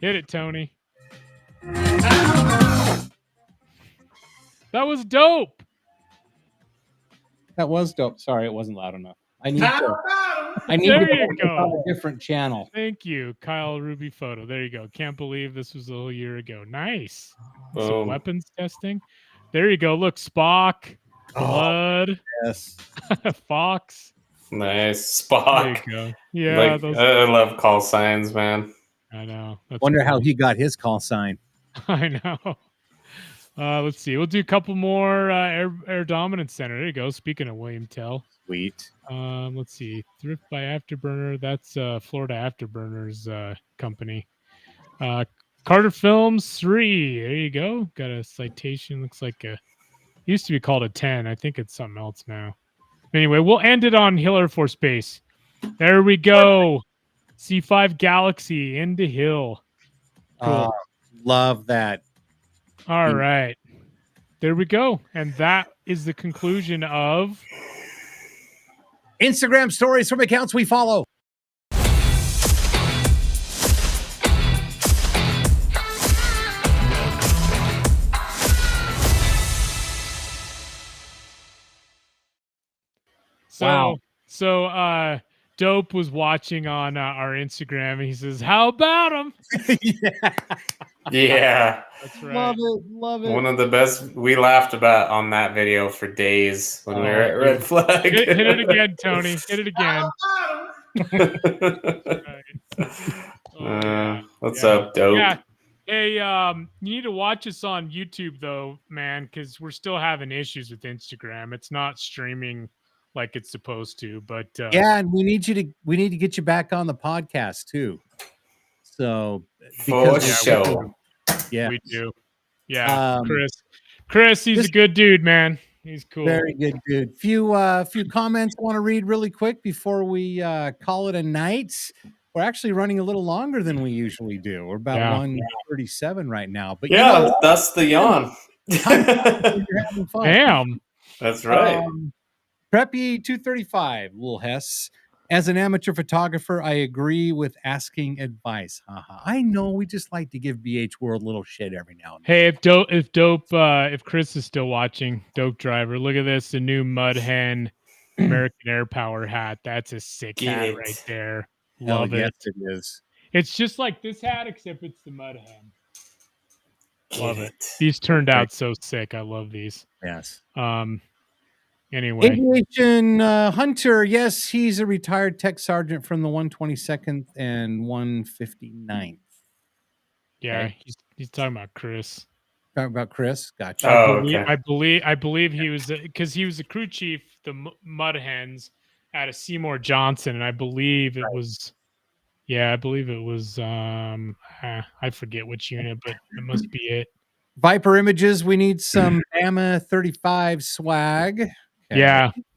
Hit it, Tony. That was dope. That was dope. Sorry, it wasn't loud enough. I need there to go on a different channel. Thank you, Kyle Ruby Photo. There you go. Can't believe this was a whole year ago. Nice. Boom. Some weapons testing. There you go. Look, Spock, Blood, yes, Fox. Nice, Spock. There you go. Yeah, I love call signs, man. I know. Wonder how he got his call sign. I know. Let's see. We'll do a couple more Air Dominance Center. There you go. Speaking of William Tell. Sweet. Let's see. Thrift by Afterburner. That's Florida Afterburners company. Carter Films 3. There you go. Got a citation. Looks like used to be called a 10. I think it's something else now. Anyway, we'll end it on Hill Air Force Base. There we go. C5 Galaxy into Hill. Cool. Love that. All right. There we go. And that is the conclusion of Instagram stories from accounts we follow. So Dope was watching on our Instagram and he says, "How about him?" Yeah. That's right. Love it. One of the best. We laughed about on that video for days when we were at Red Flag. Hit it again, Tony. Hit it again. What's up, Dope? Yeah. Hey, you need to watch us on YouTube though, man, because we're still having issues with Instagram. It's not streaming like it's supposed to, but yeah, and we need to get you back on the podcast too. So for sure. Yeah, we do. Yeah, Chris, he's a good dude, man. He's cool. Very good dude. Few comments I want to read really quick before we call it a night. We're actually running a little longer than we usually do. We're about 1:37 right now. But yeah, that's the yawn. You're having fun. Damn. That's right. Preppy 235, Lil Hess. As an amateur photographer, I agree with asking advice. I know we just like to give BH World a little shit every now and then. Hey, if Chris is still watching, Dope Driver, look at this, the new Mud Hen American Air Power hat. That's a sick hat right there. Love it. Yes, it is. It's just like this hat, except it's the Mud Hen. Love it. These turned out so sick. I love these. Yes. Anyway, Aviation Hunter. Yes, he's a retired tech sergeant from the 122nd and 159th. Yeah, okay. He's talking about Chris. Talking about Chris. Gotcha. I believe he was because he was the crew chief, the Mud Hens, out of Seymour Johnson, and I believe it was. Yeah, I believe it was. I forget which unit, but it must be it. Viper Images. We need some Bama 35 swag. Okay.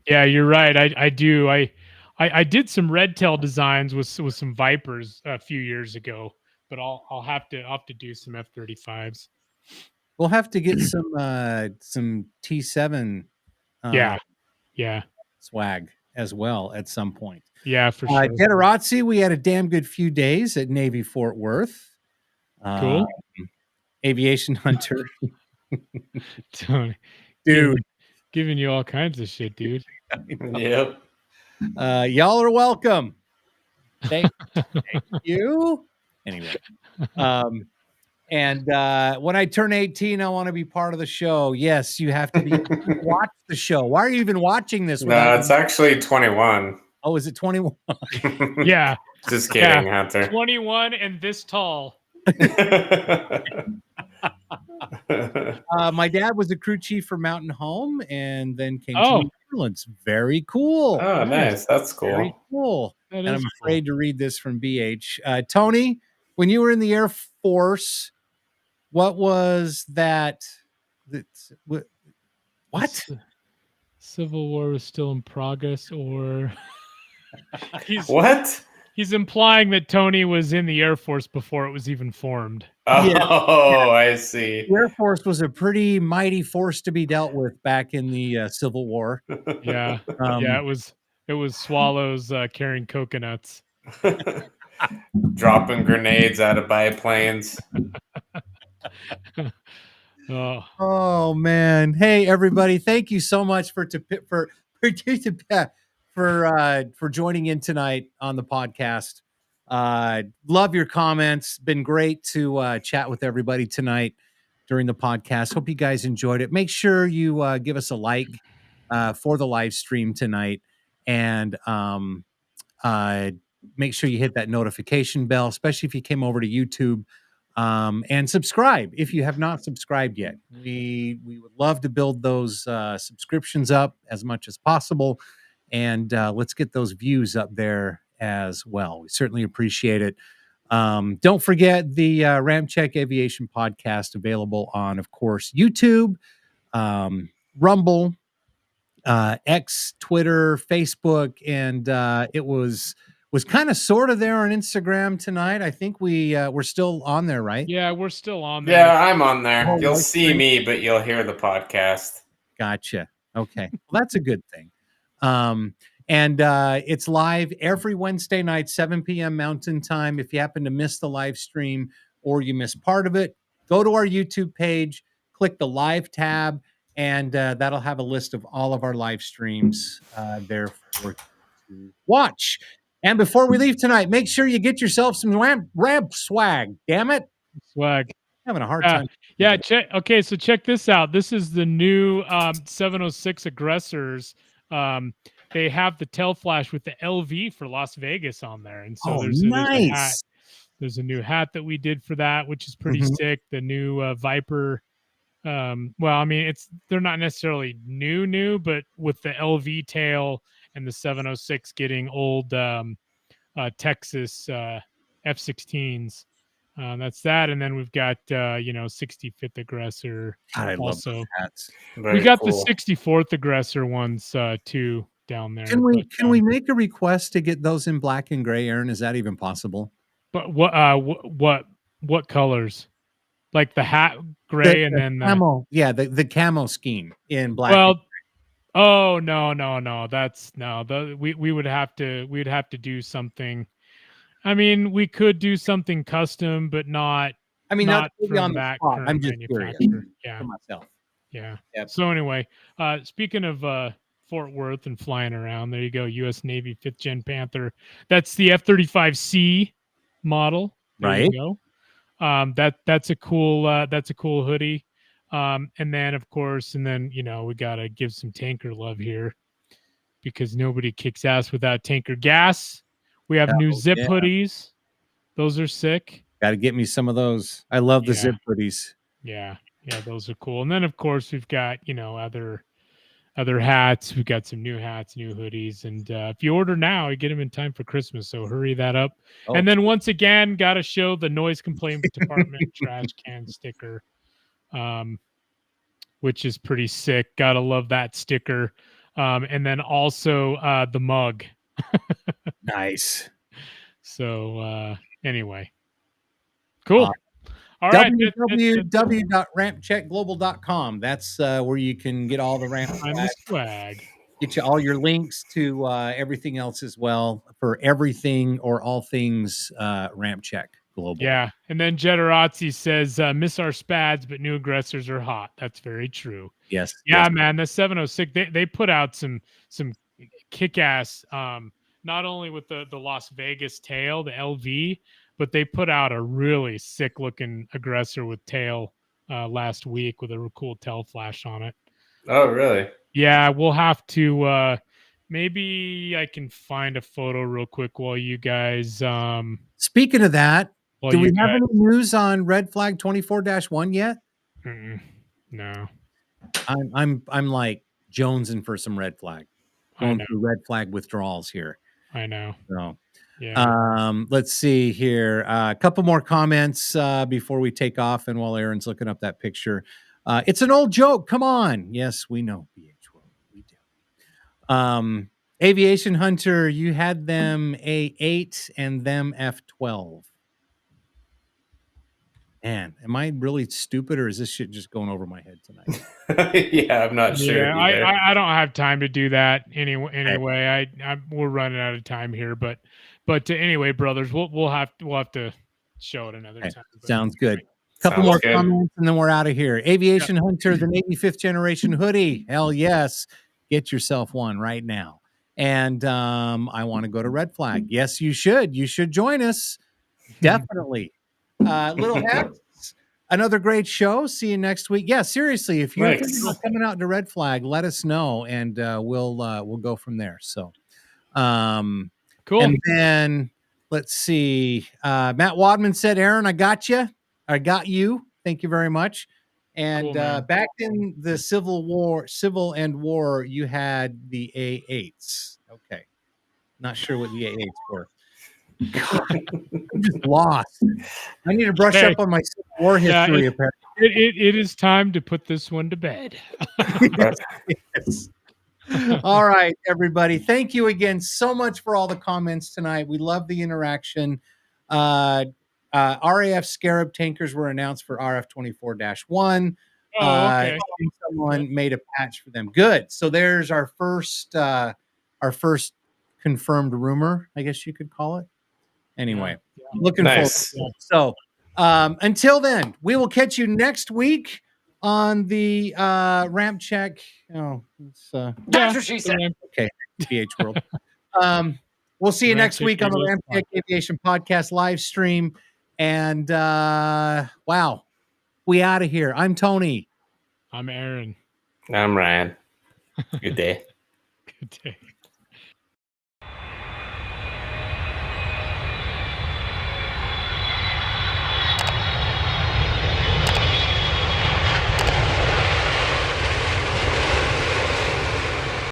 Yeah, you're right. I do. I did some red tail designs with some Vipers a few years ago, but I'll have to do some F-35s. We'll have to get some T7 yeah swag as well at some point. Yeah, for sure. Dederazzi, we had a damn good few days at Navy Fort Worth. Cool. Aviation Hunter. Tony. Dude. Giving you all kinds of shit, dude. Yep. Y'all are welcome. Thank you. Anyway. And when I turn 18, I want to be part of the show. Yes, you have to be watch the show. Why are you even watching this? No, it's actually 21. Oh, is it 21? Yeah. Just kidding, Hunter. 21 and this tall. My dad was a crew chief for Mountain Home and then came to New Orleans. Very cool. Oh, nice. That's cool. Very cool. That and is I'm cool. afraid to read this from BH. Tony, when you were in the Air Force, what was that? What? Civil War was still in progress, or what? He's implying that Tony was in the Air Force before it was even formed. Oh, I see. The Air Force was a pretty mighty force to be dealt with back in the Civil War. Yeah, yeah, it was swallows carrying coconuts, dropping grenades out of biplanes. Oh man! Hey everybody! Thank you so much for joining in tonight on the podcast. Love your comments. Been great to chat with everybody tonight during the podcast. Hope you guys enjoyed it. Make sure you give us a like for the live stream tonight, and make sure you hit that notification bell, especially if you came over to YouTube. And subscribe if you have not subscribed yet. We would love to build those subscriptions up as much as possible, and let's get those views up there as well. We certainly appreciate it. Don't forget the RampCheck Aviation Podcast, available on, of course, YouTube, Rumble, X, Twitter, Facebook, and it was kind of sort of there on Instagram tonight. I think we're still on there, right? Yeah, we're still on there. Yeah, I'm on there. Oh, You'll see me, but you'll hear the podcast. Gotcha. Okay. Well, that's a good thing. And it's live every Wednesday night, 7 p.m. Mountain Time. If you happen to miss the live stream or you miss part of it, go to our YouTube page, click the live tab, and that'll have a list of all of our live streams there for you to watch. And before we leave tonight, make sure you get yourself some ramp swag. Damn it. Swag. Having a hard time. Yeah. Okay. So check this out. This is the new 706 Aggressors. They have the tail flash with the LV for Las Vegas on there. And so there's a hat. There's a new hat that we did for that, which is pretty sick. The new Viper. Well, I mean, they're not necessarily new, but with the LV tail and the 706 getting old Texas F-16s. That's that. And then we've got 65th Aggressor. God, I also love those hats. We got the 64th Aggressor ones too down there. Can we make a request to get those in black and gray, Aaron? Is that even possible? But what colors? Like the hat gray and then camo. Yeah, the camo scheme in black. Well, oh no. That's we would have to do something. I mean, we could do something custom, but not. I mean, not from on that. the spot. I'm just curious. Yeah, for myself. Yeah. Yep. So anyway, speaking of Fort Worth and flying around, there you go. U.S. Navy 5th Gen Panther. That's the F-35C model. There you go. That's a cool hoodie. And then of course, we gotta give some tanker love here because nobody kicks ass without tanker gas. We have new zip hoodies. Those are sick. Got to get me some of those. I love the zip hoodies. Yeah, those are cool. And then of course we've got other hats. We've got some new hats, new hoodies, and if you order now, you get them in time for Christmas. So hurry that up. Oh. And then once again, got to show the noise complaint department trash can sticker, which is pretty sick. Gotta love that sticker. And then also the mug. Nice. So anyway, cool. All right. www.rampcheckglobal.com. That's where you can get all the ramp swag. Get you all your links to everything else as well for everything or all things RampCheck. global. Yeah, and then Jetarazzi says, "Miss our spads, but new aggressors are hot." That's very true. Yes. Yeah, yes. man, the 706 they put out some kick-ass. Not only with the Las Vegas tail, the LV, but they put out a really sick-looking aggressor with tail last week with a cool tail flash on it. Oh, really? Yeah, we'll have to. Maybe I can find a photo real quick while you guys. Speaking of that, Well, do we you have guys- any news on Red Flag 24-1 yet? No. I'm like jonesing for some Red Flag. Going through Red Flag withdrawals here. I know. So, yeah. Let's see here. A couple more comments before we take off, and while Aaron's looking up that picture, it's an old joke. Come on. Yes, we know. BH World, we do. Aviation Hunter, you had them A8 and them F12. Man, am I really stupid, or is this shit just going over my head tonight? Yeah, I'm not sure. Yeah, I don't have time to do that anyway. We're running out of time here, but anyway, brothers, we'll have to show it another time. Sounds good. Couple more comments and then we're out of here. Aviation Hunter, the Navy 5th generation hoodie. Hell yes. Get yourself one right now. And I want to go to Red Flag. Yes, you should. You should join us. Definitely. Little Hacks, another great show. See you next week. Yeah, seriously, if you're thinking about coming out to Red Flag, let us know and we'll go from there. So cool. And then let's see. Matt Wadman said, Aaron, I got you. I got you. Thank you very much. And cool, back in the Civil and War, you had the A8s. Okay. Not sure what the A8s were. God, I'm just lost. I need to brush up on my Civil War history. Yeah, it is time to put this one to bed. Yes. All right, everybody. Thank you again so much for all the comments tonight. We love the interaction. RAF Scarab tankers were announced for RF 24-1. Okay. Someone made a patch for them. Good. So there's our first confirmed rumor, I guess you could call it. Anyway, looking forward to it. So until then, we will catch you next week on the RampCheck. Oh, that's what she said. Okay, BH World. We'll see you next week on the RampCheck Aviation Podcast live stream. And wow, we out of here. I'm Tony. I'm Aaron. I'm Ryan. Good day. Good day.